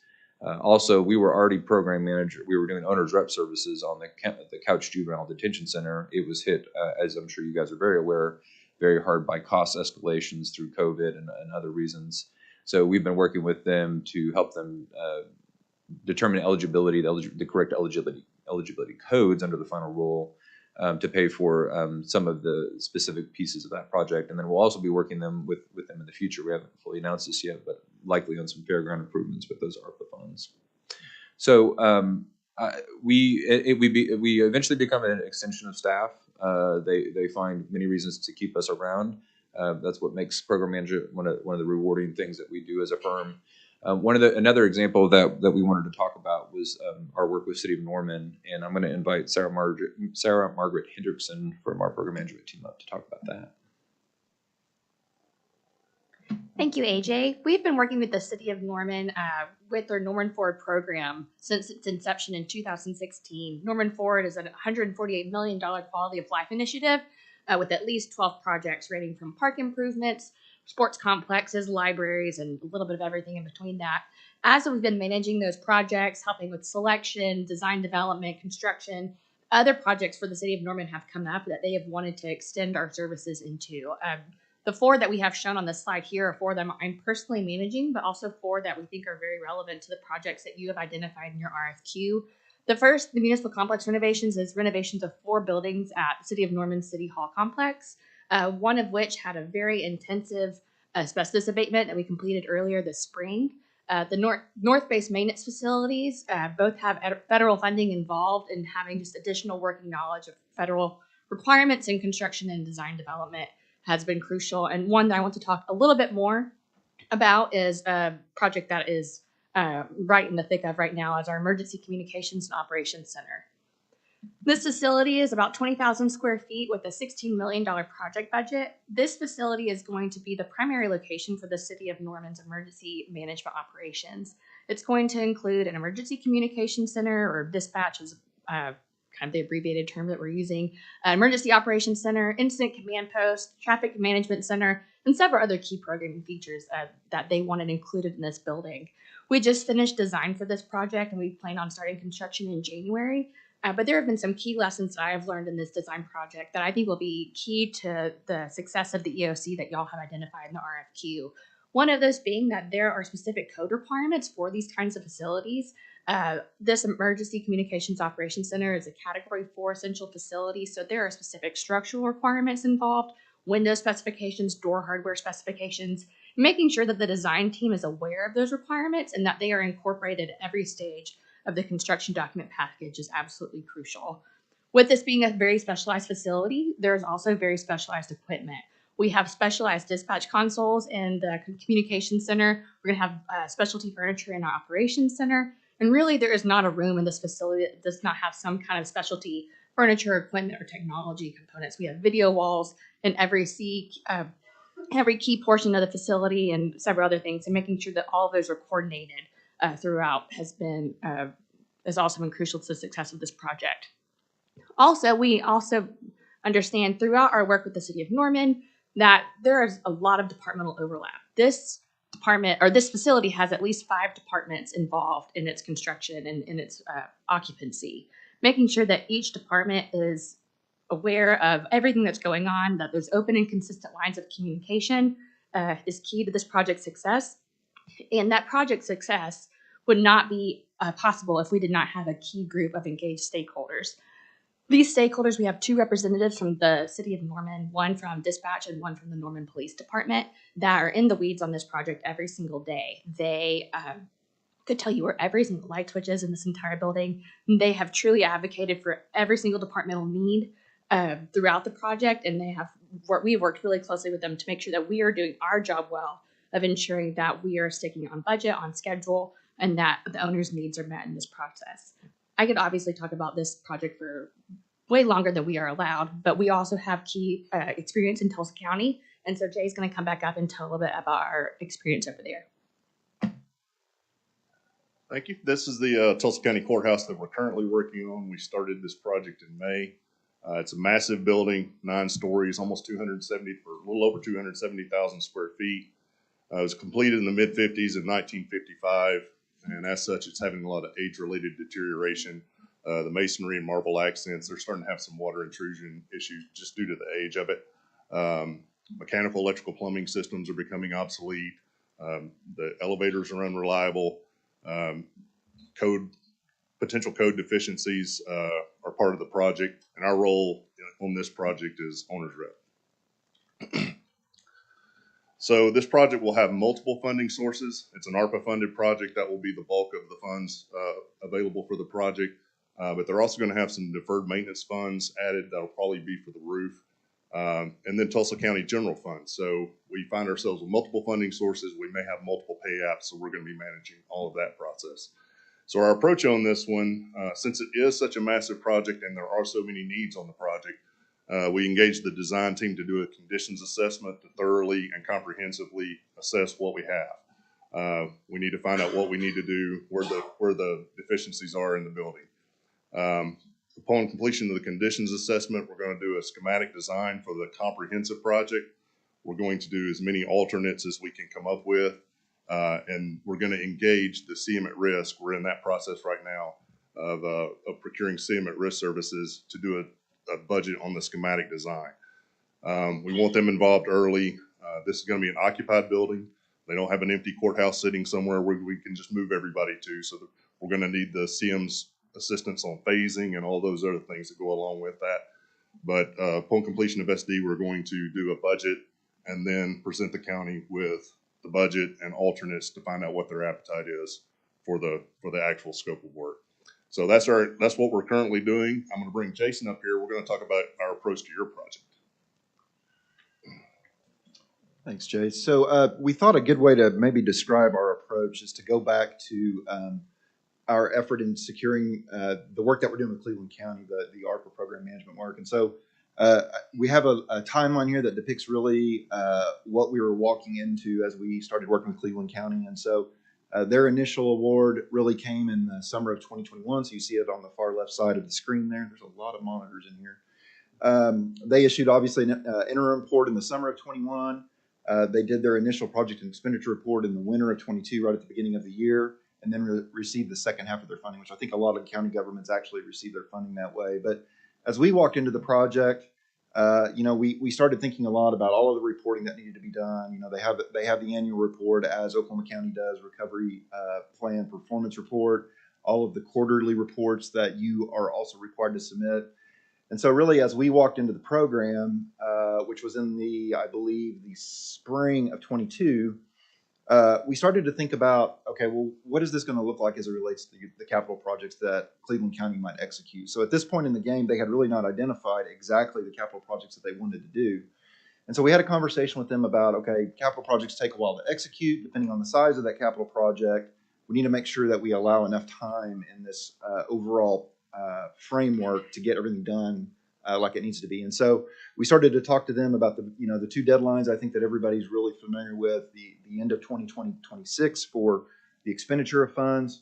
Also, we were already program manager. We were doing owner's rep services on the Couch Juvenile Detention Center. It was hit, as I'm sure you guys are very aware, very hard by cost escalations through COVID and other reasons. So we've been working with them to help them determine eligibility, the correct eligibility codes under the final rule to pay for some of the specific pieces of that project. And then we'll also be working with them in the future. We haven't fully announced this yet, but likely on some fairground improvements with those ARPA funds. So we eventually become an extension of staff. They find many reasons to keep us around. That's what makes program management one of the rewarding things that we do as a firm. Another example that we wanted to talk about was our work with City of Norman, and I'm going to invite Sarah Margaret Hendrickson from our program management team up to talk about that. Thank you, AJ. We've been working with the City of Norman with their Norman Forward program since its inception in 2016. Norman Forward is a $148 million quality of life initiative with at least 12 projects ranging from park improvements, sports complexes, libraries, and a little bit of everything in between that. As we've been managing those projects, helping with selection, design development, construction, other projects for the City of Norman have come up that they have wanted to extend our services into. The 4 that we have shown on this slide here are 4 that I'm personally managing, but also 4 that we think are very relevant to the projects that you have identified in your RFQ. The first, the municipal complex renovations, is renovations of 4 buildings at the City of Norman City Hall complex, one of which had a very intensive asbestos abatement that we completed earlier this spring. The north-based maintenance facilities both have federal funding involved in having just additional working knowledge of federal requirements in construction and design development has been crucial. And one that I want to talk a little bit more about is a project that is right in the thick of right now is our Emergency Communications and Operations Center. This facility is about 20,000 square feet with a $16 million project budget. This facility is going to be the primary location for the City of Norman's emergency management operations. It's going to include an emergency communications center, or dispatch is kind of the abbreviated term that we're using, an emergency operations center, incident command post, traffic management center, and several other key programming features that they wanted included in this building. We just finished design for this project and we plan on starting construction in January. But there have been some key lessons that I have learned in this design project that I think will be key to the success of the EOC that y'all have identified in the RFQ. One of those being that there are specific code requirements for these kinds of facilities. This Emergency Communications Operations Center is a Category 4 essential facility, so there are specific structural requirements involved, window specifications, door hardware specifications, making sure that the design team is aware of those requirements and that they are incorporated at every stage of the construction document package is absolutely crucial. With this being a very specialized facility, there is also very specialized equipment. We have specialized dispatch consoles in the communication center. We're going to have specialty furniture in our operations center. And really, there is not a room in this facility that does not have some kind of specialty furniture, equipment, or technology components. We have video walls in every key portion of the facility and several other things, and making sure that all of those are coordinated throughout has also been crucial to the success of this project. Also, we also understand throughout our work with the City of Norman that there is a lot of departmental overlap. This facility has at least 5 departments involved in its construction and in its occupancy, making sure that each department is aware of everything that's going on, that there's open and consistent lines of communication is key to this project's success. And that project success would not be possible if we did not have a key group of engaged stakeholders. These stakeholders, we have 2 representatives from the City of Norman, one from dispatch and one from the Norman Police Department, that are in the weeds on this project every single day. They could tell you where every single light switch is in this entire building. They have truly advocated for every single departmental need throughout the project, and we have worked really closely with them to make sure that we are doing our job well of ensuring that we are sticking on budget, on schedule, and that the owner's needs are met in this process. I could obviously talk about this project for way longer than we are allowed, but we also have key experience in Tulsa County, and so Jay's going to come back up and tell a little bit about our experience over there. Thank you. This is the Tulsa County Courthouse that we're currently working on. We started this project in May. It's a massive building, 9 stories, almost 270, or a little over 270,000 square feet. It was completed in the mid-50s in 1955, and as such, it's having a lot of age-related deterioration. The masonry and marble accents, they're starting to have some water intrusion issues just due to the age of it. Mechanical, electrical, plumbing systems are becoming obsolete. The elevators are unreliable. Potential code deficiencies are part of the project, and our role on this project is owner's rep. So this project will have multiple funding sources. It's an ARPA-funded project. That will be the bulk of the funds available for the project, but they're also going to have some deferred maintenance funds added that'll probably be for the roof, and then Tulsa County General Fund. So we find ourselves with multiple funding sources. We may have multiple pay apps, so we're going to be managing all of that process. So our approach on this one, since it is such a massive project and there are so many needs on the project, we engaged the design team to do a conditions assessment to thoroughly and comprehensively assess what we have. We need to find out what we need to do, where the deficiencies are in the building. Upon completion of the conditions assessment, we're going to do a schematic design for the comprehensive project. We're going to do as many alternates as we can come up with, and we're going to engage the CM at risk. We're in that process right now of procuring CM at risk services to do a budget on the schematic design. We want them involved early. This is going to be an occupied building. They don't have an empty courthouse sitting somewhere where we can just move everybody to. So we're going to need the CM's assistance on phasing and all those other things that go along with that. But upon completion of SD, we're going to do a budget and then present the county with the budget and alternates to find out what their appetite is for the actual scope of work. So that's what we're currently doing. I'm going to bring Jason up here. We're going to talk about our approach to your project. Thanks, Jay. So we thought a good way to maybe describe our approach is to go back to our effort in securing the work that we're doing with Cleveland County, the ARPA program management work. And so we have a timeline here that depicts really what we were walking into as we started working with Cleveland County. And so their initial award really came in the summer of 2021. So you see it on the far left side of the screen there. There's a lot of monitors in here. They issued obviously an interim report in the summer of 21. They did their initial project and expenditure report in the winter of 22, right at the beginning of the year, and then received the second half of their funding, which I think a lot of county governments actually receive their funding that way. But as we walked into the project, we started thinking a lot about all of the reporting that needed to be done. They have the annual report, as Oklahoma County does, recovery plan performance report, all of the quarterly reports that you are also required to submit. And so really, as we walked into the program, which was in I believe the spring of 22, we started to think about, okay, well, what is this going to look like as it relates to the capital projects that Cleveland County might execute? So at this point in the game, they had really not identified exactly the capital projects that they wanted to do. And so we had a conversation with them about, okay, capital projects take a while to execute. Depending on the size of that capital project, we need to make sure that we allow enough time in this overall framework to get everything done like it needs to be. And so we started to talk to them about the two deadlines I think that everybody's really familiar with, the end of 2026 for the expenditure of funds.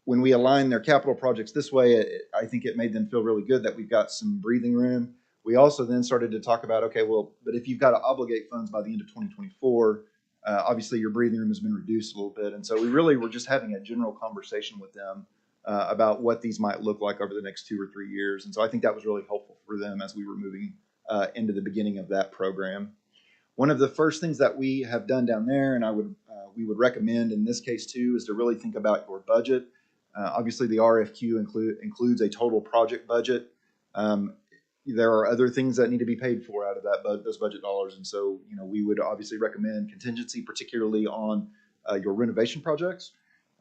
When we align their capital projects this way, I think it made them feel really good that we've got some breathing room. We also then started to talk about, okay, well, but if you've got to obligate funds by the end of 2024, obviously your breathing room has been reduced a little bit. And so we really were just having a general conversation with them about what these might look like over the next 2 or 3 years. And so I think that was really helpful for them as we were moving into the beginning of that program. One of the first things that we have done down there, and we would recommend in this case too, is to really think about your budget. Obviously, the RFQ includes a total project budget. There are other things that need to be paid for out of those budget dollars, and so we would obviously recommend contingency, particularly on your renovation projects.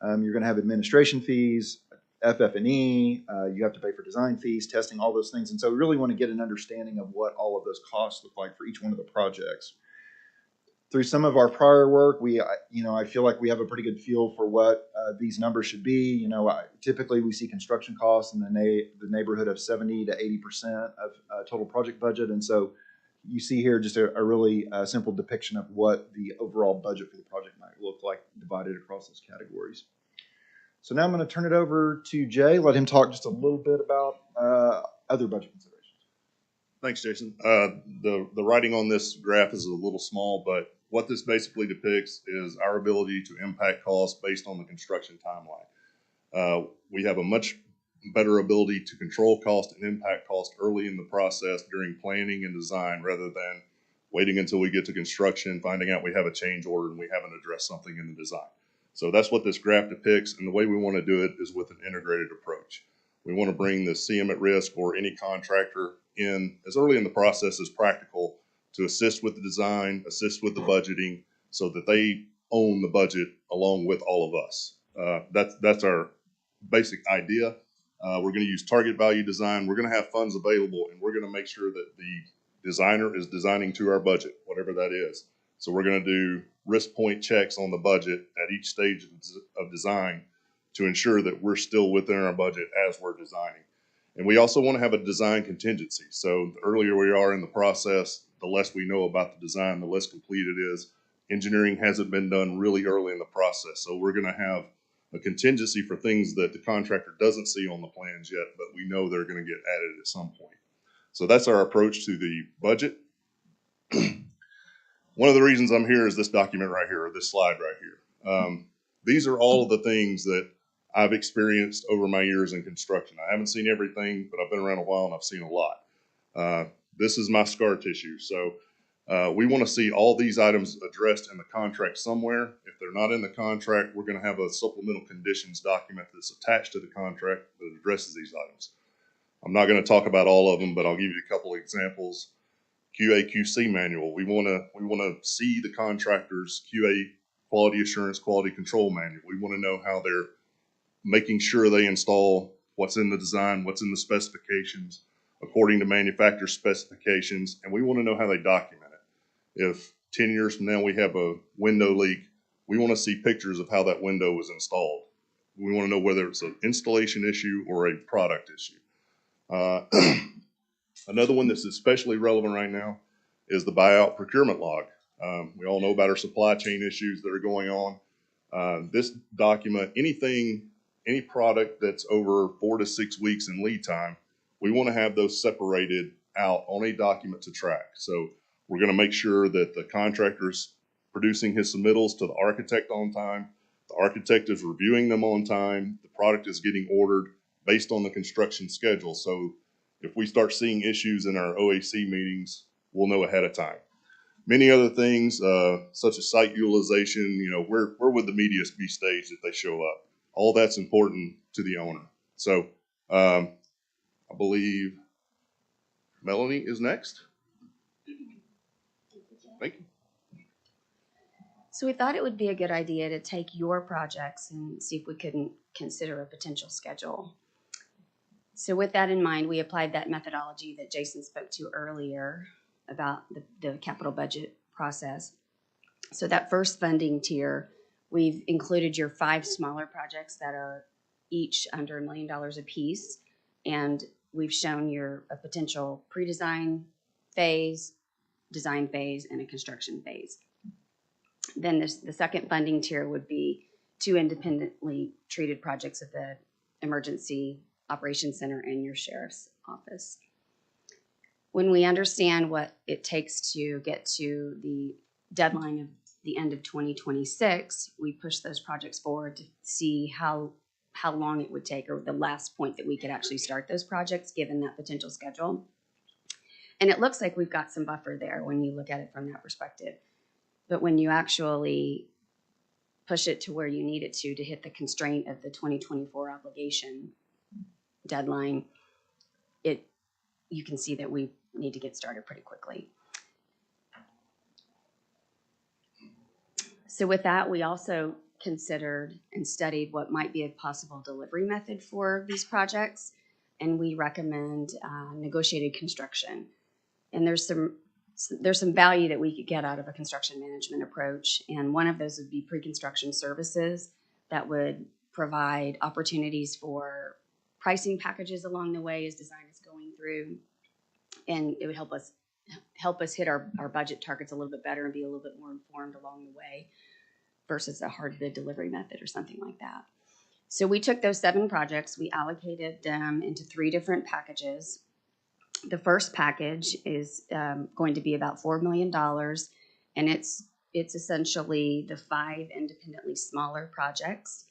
You're going to have administration fees, FF&E, you have to pay for design fees, testing, all those things. And so we really want to get an understanding of what all of those costs look like for each one of the projects. Through some of our prior work, I feel like we have a pretty good feel for what these numbers should be. Typically we see construction costs in the neighborhood of 70 to 80% of total project budget. And so you see here just a really simple depiction of what the overall budget for the project might look like divided across those categories. So now I'm going to turn it over to Jay, let him talk just a little bit about other budget considerations. Thanks, Jason. The writing on this graph is a little small, but what this basically depicts is our ability to impact costs based on the construction timeline. We have a much better ability to control cost and impact cost early in the process during planning and design rather than waiting until we get to construction, finding out we have a change order and we haven't addressed something in the design. So that's what this graph depicts, and the way we want to do it is with an integrated approach. We want to bring the CM at risk or any contractor in as early in the process as practical to assist with the design, assist with the budgeting, so that they own the budget along with all of us. That's our basic idea. We're going to use target value design. We're going to have funds available, and we're going to make sure that the designer is designing to our budget, whatever that is. So we're going to do risk point checks on the budget at each stage of design to ensure that we're still within our budget as we're designing. And we also want to have a design contingency. So the earlier we are in the process, the less we know about the design, the less complete it is. Engineering hasn't been done really early in the process. So we're going to have a contingency for things that the contractor doesn't see on the plans yet, but we know they're going to get added at some point. So that's our approach to the budget. One of the reasons I'm here is this document right here, or this slide right here. These are all of the things that I've experienced over my years in construction. I haven't seen everything, but I've been around a while and I've seen a lot. This is my scar tissue. So we want to see all these items addressed in the contract somewhere. If they're not in the contract, we're going to have a supplemental conditions document that's attached to the contract that addresses these items. I'm not going to talk about all of them, but I'll give you a couple of examples. QA/QC manual. We want to see the contractor's QA, quality assurance, quality control manual. We want to know how they're making sure they install what's in the design, what's in the specifications, according to manufacturer specifications, and we want to know how they document it. If 10 years from now we have a window leak, we want to see pictures of how that window was installed. We want to know whether it's an installation issue or a product issue. Another one that's especially relevant right now is the buyout procurement log. We all know about our supply chain issues that are going on. This document, any product that's over 4 to 6 weeks in lead time, we want to have those separated out on a document to track. So we're going to make sure that the contractor's producing his submittals to the architect on time, the architect is reviewing them on time, the product is getting ordered based on the construction schedule. So if we start seeing issues in our OAC meetings, we'll know ahead of time. Many other things, such as site utilization, where would the media be staged if they show up? All that's important to the owner. So I believe Melanie is next. Thank you. So we thought it would be a good idea to take your projects and see if we couldn't consider a potential schedule. So with that in mind, we applied that methodology that Jason spoke to earlier about the capital budget process. So that first funding tier, we've included your 5 smaller projects that are each under $1 million a piece, and we've shown a potential pre-design phase, design phase, and a construction phase. Then the second funding tier would be 2 independently treated projects at the Emergency Operations Center and your sheriff's office. When we understand what it takes to get to the deadline of the end of 2026, we push those projects forward to see how long it would take, or the last point that we could actually start those projects given that potential schedule. And it looks like we've got some buffer there when you look at it from that perspective. But when you actually push it to where you need it to hit the constraint of the 2024 obligation deadline, you can see that we need to get started pretty quickly. So with that, we also considered and studied what might be a possible delivery method for these projects, and we recommend negotiated construction. And there's some value that we could get out of a construction management approach, and one of those would be pre-construction services that would provide opportunities for pricing packages along the way as design is going through, and it would help us hit our budget targets a little bit better and be a little bit more informed along the way versus a hard bid delivery method or something like that. So we took those 7 projects, we allocated them into 3 different packages. The first package is going to be about $4 million, and it's essentially the 5 independently smaller projects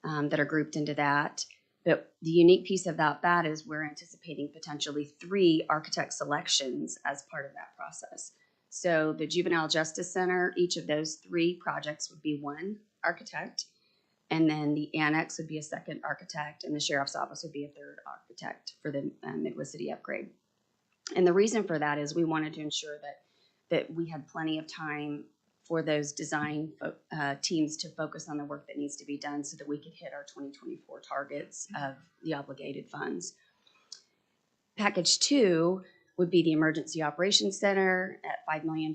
that are grouped into that. But the unique piece about that is we're anticipating potentially 3 architect selections as part of that process. So the Juvenile Justice Center, each of those 3 projects would be 1 architect, and then the annex would be a 2nd architect, and the sheriff's office would be a 3rd architect for the Midwest City upgrade. And the reason for that is we wanted to ensure that we had plenty of time for those design teams to focus on the work that needs to be done so that we could hit our 2024 targets of the obligated funds. Package 2 would be the Emergency Operations Center at $5 million,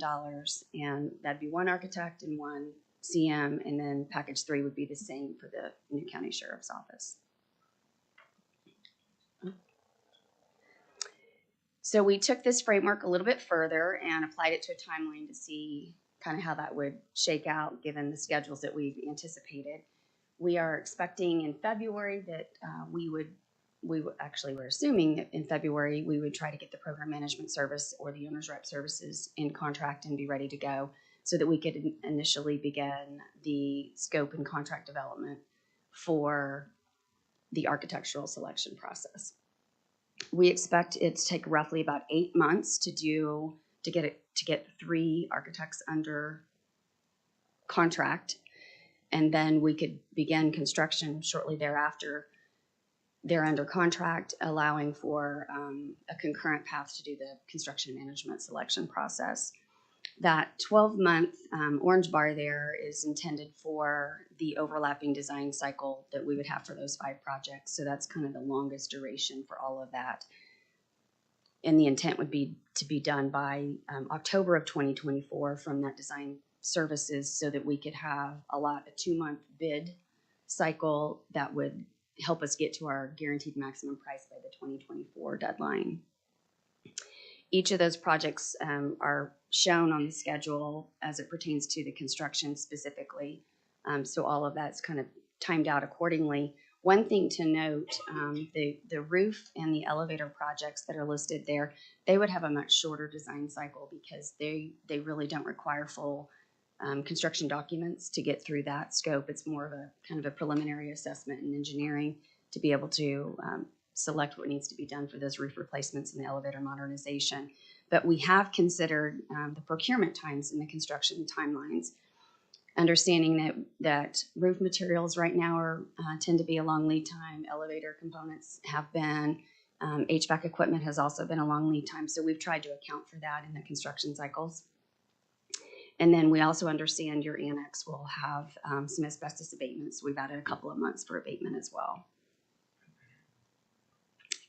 and that'd be 1 architect and 1 CM, and then package 3 would be the same for the new county sheriff's office. So we took this framework a little bit further and applied it to a timeline to see kind of how that would shake out given the schedules that we've anticipated. We are expecting in February that we're assuming that in February we would try to get the program management service or the owner's rep services in contract and be ready to go so that we could initially begin the scope and contract development for the architectural selection process. We expect it to take roughly about 8 months to get 3 architects under contract, and then we could begin construction shortly thereafter. They're under contract, allowing for a concurrent path to do the construction management selection process. That 12-month orange bar there is intended for the overlapping design cycle that we would have for those 5 projects. So that's kind of the longest duration for all of that. And the intent would be to be done by October of 2024 from that design services so that we could have a 2-month bid cycle that would help us get to our guaranteed maximum price by the 2024 deadline. Each of those projects are shown on the schedule as it pertains to the construction specifically. So all of that's kind of timed out accordingly. One thing to note, the roof and the elevator projects that are listed there, they would have a much shorter design cycle because they really don't require full construction documents to get through that scope. It's more of a kind of a preliminary assessment and engineering to be able to select what needs to be done for those roof replacements and the elevator modernization. But we have considered the procurement times and the construction timelines, understanding that roof materials right now tend to be a long lead time. Elevator components have been. HVAC equipment has also been a long lead time. So we've tried to account for that in the construction cycles. And then we also understand your annex will have some asbestos abatements. We've added a couple of months for abatement as well.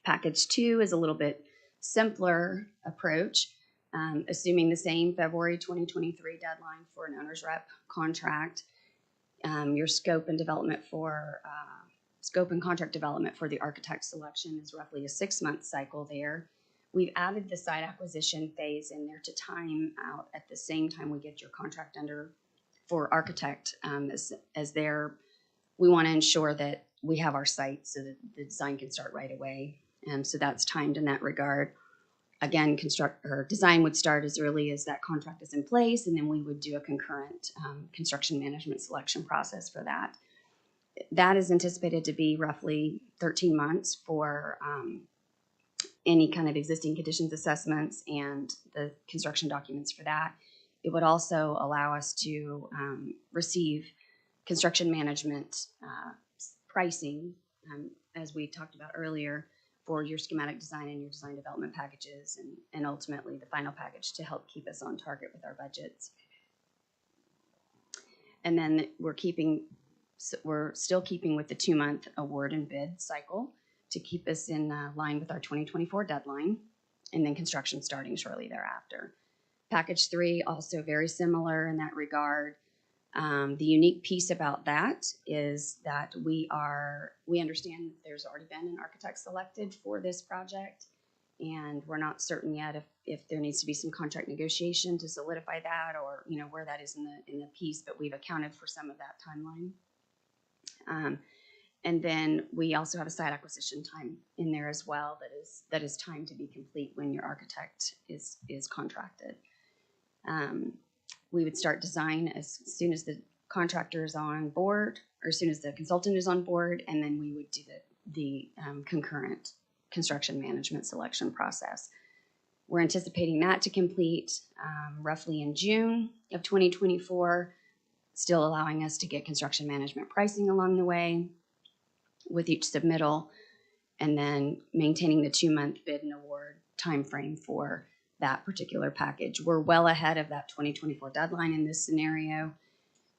Package 2 is a little bit simpler approach, assuming the same February 2023 deadline for an owner's rep contract. Your scope and contract development for the architect selection is roughly a 6-month cycle there. We've added the site acquisition phase in there to time out at the same time we get your contract under for architect we want to ensure that we have our site so that the design can start right away. So that's timed in that regard. Again, design would start as early as that contract is in place, and then we would do a concurrent construction management selection process for that. That is anticipated to be roughly 13 months for any kind of existing conditions assessments and the construction documents for that. It would also allow us to receive construction management pricing, as we talked about earlier, for your schematic design and your design development packages, and ultimately the final package to help keep us on target with our budgets. And then we're keeping we're still keeping with the 2-month award and bid cycle to keep us in line with our 2024 deadline, and then construction starting shortly thereafter. Package 3, also very similar in that regard. The unique piece about that is that we understand that there's already been an architect selected for this project, and we're not certain yet if there needs to be some contract negotiation to solidify that, or where that is in the piece, but we've accounted for some of that timeline. And then we also have a site acquisition time in there as well that is timed to be complete when your architect is contracted. We would start design as soon as the contractor is on board, or as soon as the consultant is on board, and then we would do the concurrent construction management selection process. We're anticipating that to complete roughly in June of 2024, still allowing us to get construction management pricing along the way with each submittal, and then maintaining the 2-month bid and award timeframe for that particular package. We're well ahead of that 2024 deadline in this scenario,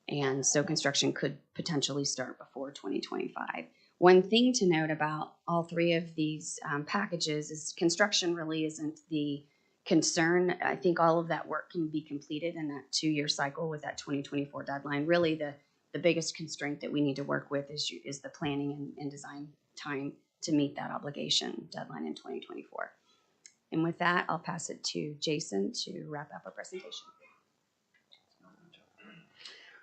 and so construction could potentially start before 2025. One thing to note about all 3 of these packages is construction really isn't the concern. I think all of that work can be completed in that 2-year cycle with that 2024 deadline. Really, the biggest constraint that we need to work with is the planning and design time to meet that obligation deadline in 2024. And with that, I'll pass it to Jason to wrap up our presentation.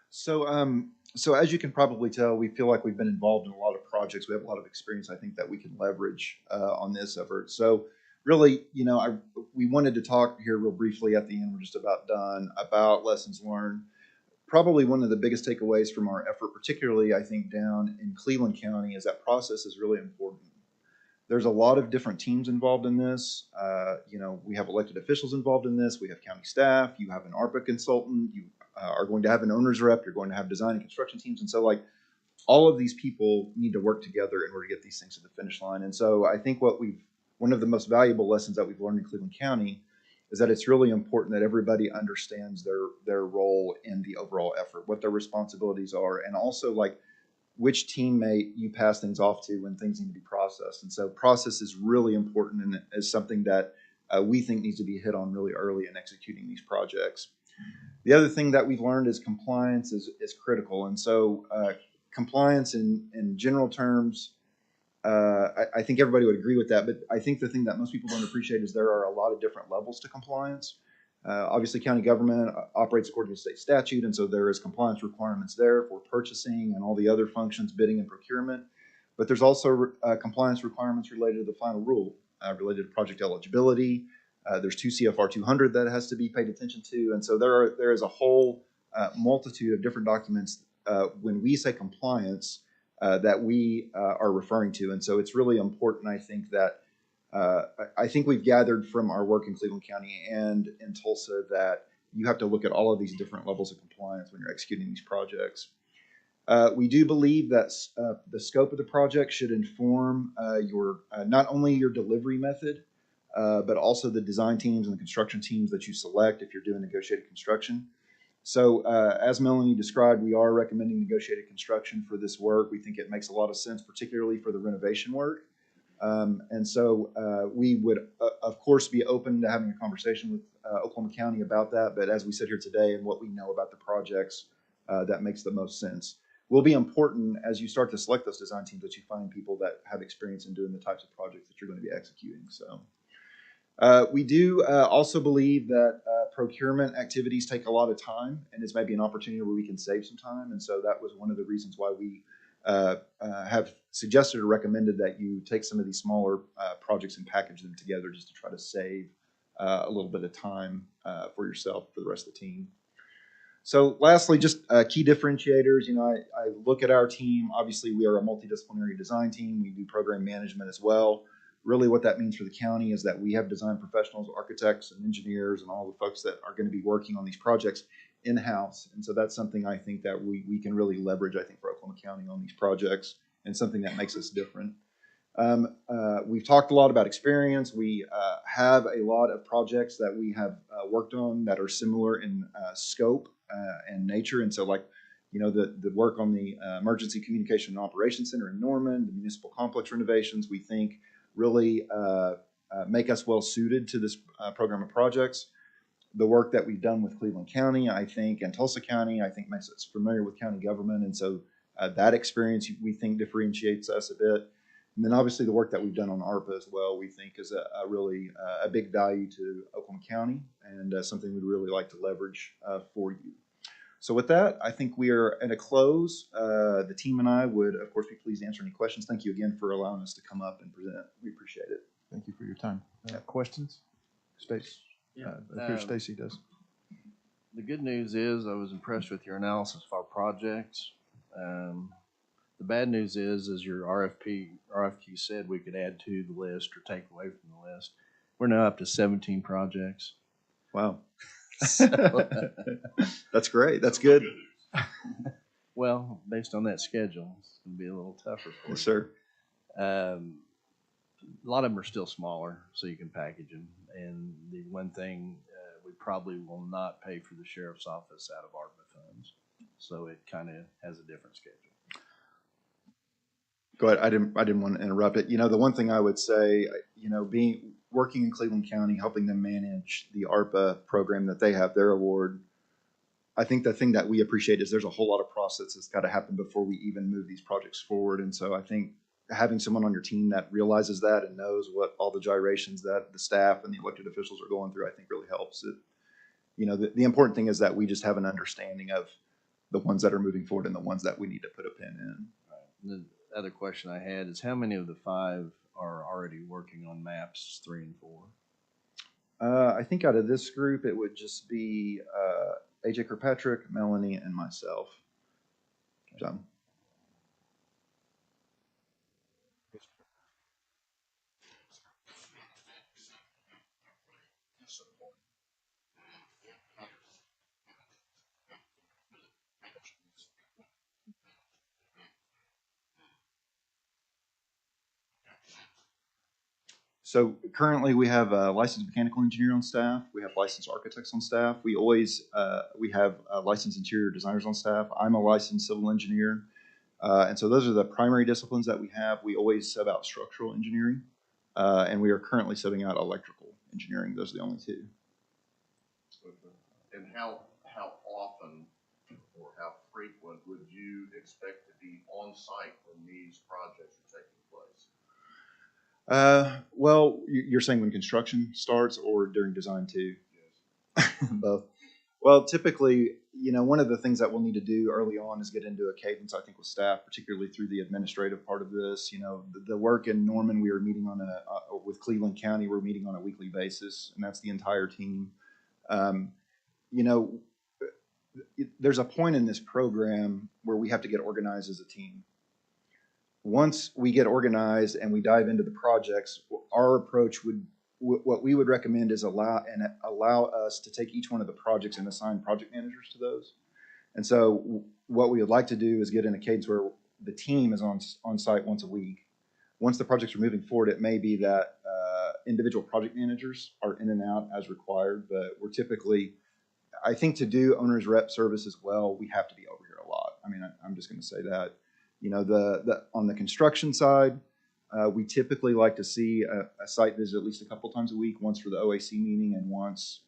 So as you can probably tell, we feel like we've been involved in a lot of projects. We have a lot of experience, I think, that we can leverage on this effort. So really, we wanted to talk here real briefly at the end, we're just about done, about lessons learned. Probably one of the biggest takeaways from our effort, particularly I think down in Cleveland County, is that process is really important. There's a lot of different teams involved in this. We have elected officials involved in this. We have county staff. You have an ARPA consultant. You are going to have an owner's rep. You're going to have design and construction teams. And so all of these people need to work together in order to get these things to the finish line. And so I think one of the most valuable lessons that we've learned in Cleveland County is that it's really important that everybody understands their role in the overall effort, what their responsibilities are, and also which teammate you pass things off to when things need to be processed. And so process is really important and is something that we think needs to be hit on really early in executing these projects. The other thing that we've learned is compliance is critical. And so compliance in general terms, I think everybody would agree with that. But I think the thing that most people don't appreciate is there are a lot of different levels to compliance. Obviously, county government operates according to state statute, and so there is compliance requirements there for purchasing and all the other functions, bidding and procurement. But there's also compliance requirements related to the final rule, related to project eligibility. There's 2 CFR 200 that has to be paid attention to, and so there is a whole multitude of different documents when we say compliance that we are referring to. And so it's really important, I think, that I think we've gathered from our work in Cleveland County and in Tulsa that you have to look at all of these different levels of compliance when you're executing these projects. We do believe that the scope of the project should inform not only your delivery method, but also the design teams and the construction teams that you select if you're doing negotiated construction. So as Melanie described, we are recommending negotiated construction for this work. We think it makes a lot of sense, particularly for the renovation work. And so we would, of course, be open to having a conversation with Oklahoma County about that. But as we sit here today and what we know about the projects, that makes the most sense. Will be important as you start to select those design teams that you find people that have experience in doing the types of projects that you're going to be executing. So we do also believe that procurement activities take a lot of time, and it's maybe an opportunity where we can save some time. And so that was one of the reasons why we have suggested or recommended that you take some of these smaller projects and package them together just to try to save a little bit of time for yourself, for the rest of the team. So lastly, just key differentiators. I look at our team. Obviously, we are a multidisciplinary design team. We do program management as well. Really what that means for the county is that we have design professionals, architects and engineers and all the folks that are going to be working on these projects in-house. And so that's something I think that we can really leverage, I think, for Oklahoma County on these projects, and something that makes us different. We've talked a lot about experience. We have a lot of projects that we have worked on that are similar in scope and nature. And so You know, the work on the Emergency Communication and Operations Center in Norman, the municipal complex renovations, we think really make us well suited to this program of projects. The work that we've done with Cleveland County, I think, and Tulsa County, I think makes us familiar with county government. And so that experience, we think, differentiates us a bit. And then obviously the work that we've done on ARPA as well, we think is a really a big value to Oklahoma County and something we'd really like to leverage for you. So with that, I think we are at a close. The team and I would, of course, be pleased to answer any questions. Thank you again for allowing us to come up and present. We appreciate it. Thank you for your time. Questions? Stacy? Stacy does. The good news is I was impressed with your analysis of our projects. The bad news is, as your RFQ said, we could add to the list or take away from the list. We're now up to 17 projects. Wow. That's great. That's good. Well, based on that schedule, it's going to be a little tougher for you. Yes, sir. A lot of them are still smaller, so you can package them. And the one thing, we probably will not pay for the sheriff's office out of ARPA funds. So it kind of has a different schedule. Go ahead. I didn't want to interrupt it. You know, the one thing I would say, you know, working in Cleveland County, helping them manage the ARPA program that they have, their award, I think the thing that we appreciate is there's a whole lot of process that's got to happen before we even move these projects forward. And so I think having someone on your team that realizes that and knows what all the gyrations that the staff and the elected officials are going through, I think really helps it. You know, the important thing is that we just have an understanding of the ones that are moving forward and the ones that we need to put a pin in. Right. The other question I had is how many of the 5 are already working on maps 3 and 4? I think out of this group, it would just be AJ Kirkpatrick, Melanie, and myself. So. So currently we have a licensed mechanical engineer on staff. We have licensed architects on staff. We have licensed interior designers on staff. I'm a licensed civil engineer. And so those are the primary disciplines that we have. We always sub out structural engineering. And we are currently subbing out electrical engineering. Those are the only 2. And how often or how frequent would you expect to be on site when these projects are taking place? Well, you're saying when construction starts or during design too? Yes. Both. Well, typically, you know, one of the things that we'll need to do early on is get into a cadence, I think, with staff, particularly through the administrative part of this. You know, the work in Norman, we are meeting on with Cleveland County, we're meeting on a weekly basis, and that's the entire team. You know, there's a point in this program where we have to get organized as a team. Once we get organized and we dive into the projects, our approach what we would recommend is allow us to take each one of the projects and assign project managers to those. And so what we would like to do is get in a cadence where the team is on site once a week. Once the projects are moving forward, it may be that individual project managers are in and out as required, but we're typically, I think, to do owner's rep service as well, we have to be over here a lot. I mean, I'm just going to say that. You know, on the construction side, we typically like to see a site visit at least a couple times a week, once for the OAC meeting and once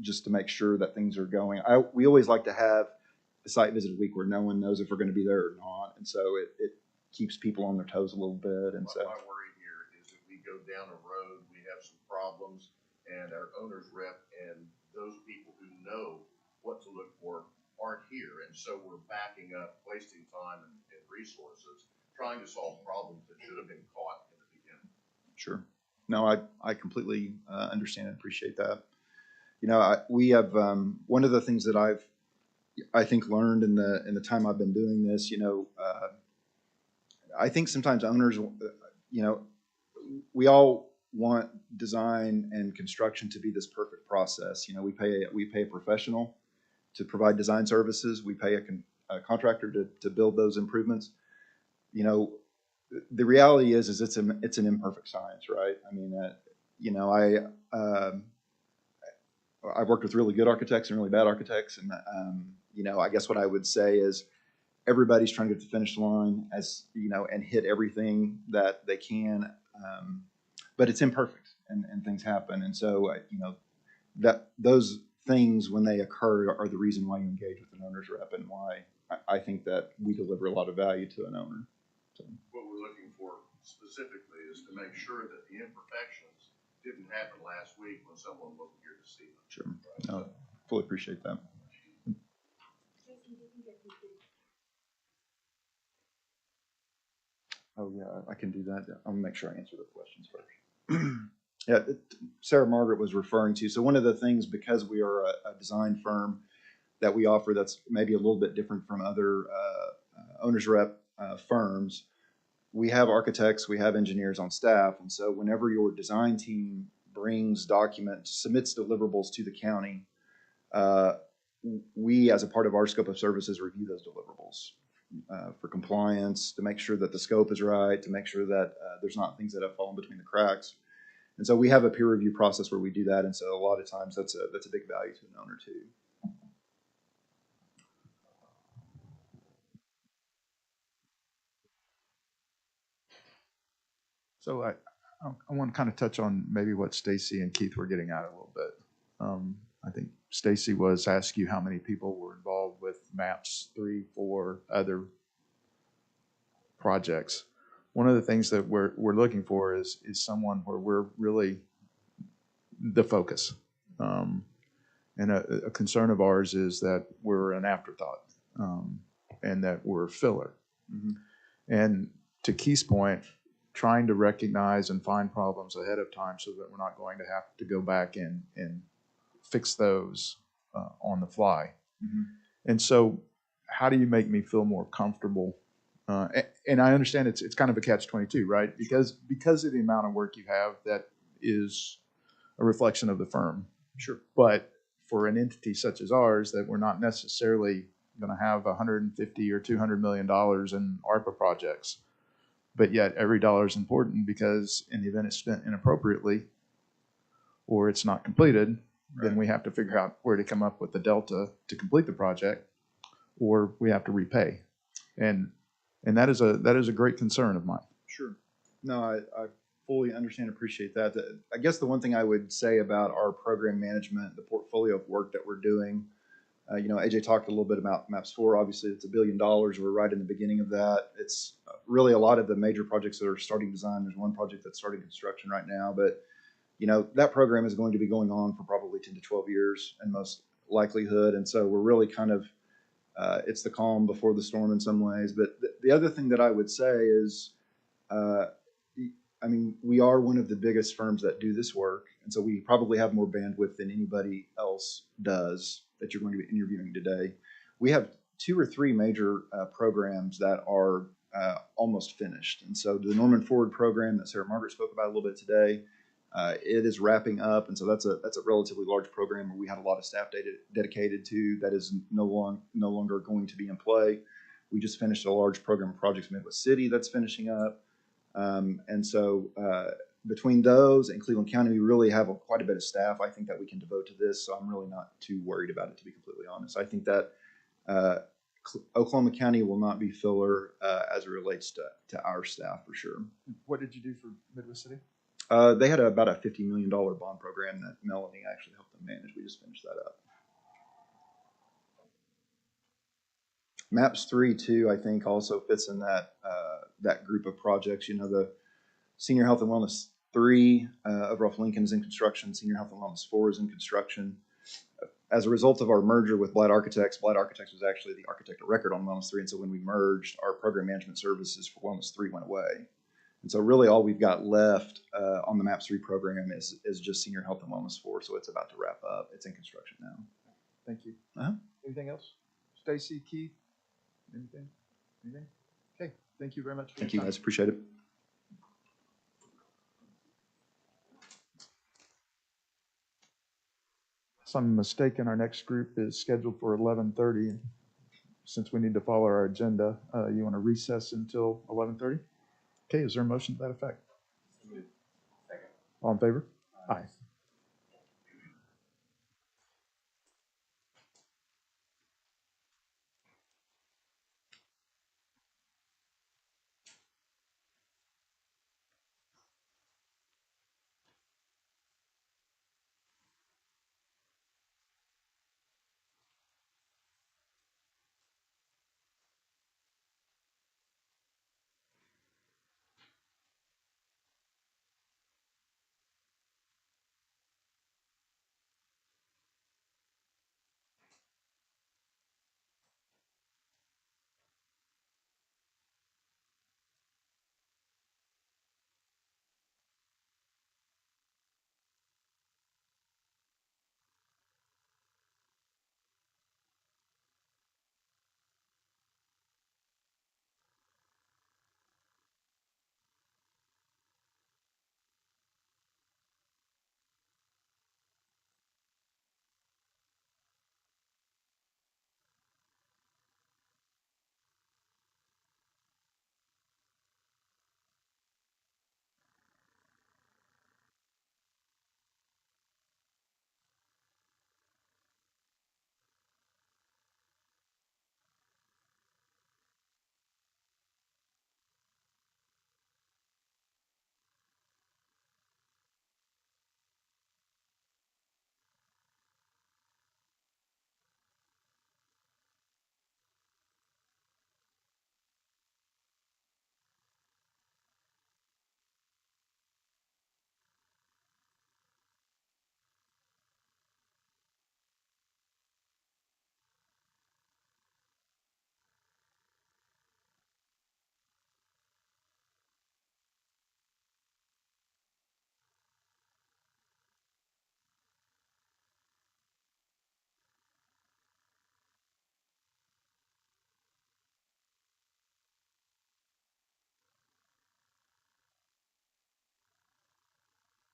just to make sure that things are going. We always like to have a site visit a week where no one knows if we're going to be there or not, and so it keeps people on their toes a little bit. And so my worry here is if we go down a road, we have some problems, and our owner's rep and those people who know what to look for aren't here, and so we're backing up, wasting time and resources trying to solve problems that should have been caught in the beginning. Sure. No, I completely understand and appreciate that. You know, we have one of the things that I think learned in the time I've been doing this. You know, I think sometimes owners, you know, we all want design and construction to be this perfect process. You know, we pay a professional to provide design services. We pay a contractor to build those improvements. You know, the reality is it's an imperfect science, right? I mean, you know, I've worked with really good architects and really bad architects, and I guess what I would say is everybody's trying to get to the finish line and hit everything that they can, but it's imperfect and things happen, and so that those things when they occur are the reason why you engage with an owner's rep and why I think that we deliver a lot of value to an owner. So. What we're looking for specifically is to make sure that the imperfections didn't happen last week when someone wasn't here to see them. Sure. No, fully appreciate that. Oh, yeah, I can do that. I'll make sure I answer the questions first. Yeah, Sarah Margaret was referring to. So one of the things, because we are a design firm that we offer that's maybe a little bit different from other owner's rep firms, we have architects, we have engineers on staff. And so whenever your design team brings documents, submits deliverables to the county, we, as a part of our scope of services, review those deliverables for compliance, to make sure that the scope is right, to make sure that there's not things that have fallen between the cracks. And so we have a peer review process where we do that. And so a lot of times that's a big value to an owner too. So I want to kind of touch on maybe what Stacy and Keith were getting at a little bit. I think Stacy was asking you how many people were involved with MAPS 3, 4, other projects. One of the things that we're looking for is someone where we're really the focus. And a concern of ours is that we're an afterthought and that we're a filler. Mm-hmm. And to Keith's point, trying to recognize and find problems ahead of time so that we're not going to have to go back and fix those on the fly. Mm-hmm. And so how do you make me feel more comfortable? And I understand it's kind of a catch-22, right? Because of the amount of work you have, that is a reflection of the firm. Sure. But for an entity such as ours, that we're not necessarily going to have $150 or $200 million in ARPA projects, but yet every dollar is important because in the event it's spent inappropriately or it's not completed, then we have to figure out where to come up with the delta to complete the project, or we have to repay. And that is a great concern of mine. Sure. No, I fully understand and appreciate that. I guess the one thing I would say about our program management, the portfolio of work that we're doing, AJ talked a little bit about MAPS 4. Obviously, it's $1 billion. We're right in the beginning of that. It's really a lot of the major projects that are starting design. There's one project that's starting construction right now, but that program is going to be going on for probably 10 to 12 years in most likelihood. And so we're really kind of, it's the calm before the storm in some ways. But the other thing that I would say is, we are one of the biggest firms that do this work. And so we probably have more bandwidth than anybody else does that you're going to be interviewing today. We have 2 or 3 major programs that are almost finished. And so the Norman Forward program that Sarah Margaret spoke about a little bit today, it is wrapping up. And so that's a relatively large program where we had a lot of staff dedicated to that is no longer going to be in play. We just finished a large program of projects in Midwest City that's finishing up. And so between those and Cleveland County, we really have quite a bit of staff, I think, that we can devote to this. So I'm really not too worried about it, to be completely honest. I think that Oklahoma County will not be filler as it relates to our staff for sure. What did you do for Midwest City? They had about a $50 million bond program that Melanie actually helped them manage. We just finished that up. MAPS 3 too, I think, also fits in that group of projects. The Senior Health and Wellness 3 of Ruff Lincoln is in construction. Senior Health and Wellness 4 is in construction. As a result of our merger with Blatt Architects was actually the architect of record on Wellness 3. And so when we merged, our program management services for Wellness 3 went away. And so really all we've got left on the MAPS 3 program is just Senior Health and Wellness 4. So it's about to wrap up. It's in construction now. Thank you. Uh-huh. Anything else? Stacy, Keith? Anything? Okay. Thank you very much. Thank you, guys. Appreciate it. If I'm mistaken, our next group is scheduled for 11:30. Since we need to follow our agenda, you want to recess until 11:30? Okay, is there a motion to that effect? All in favor? Aye.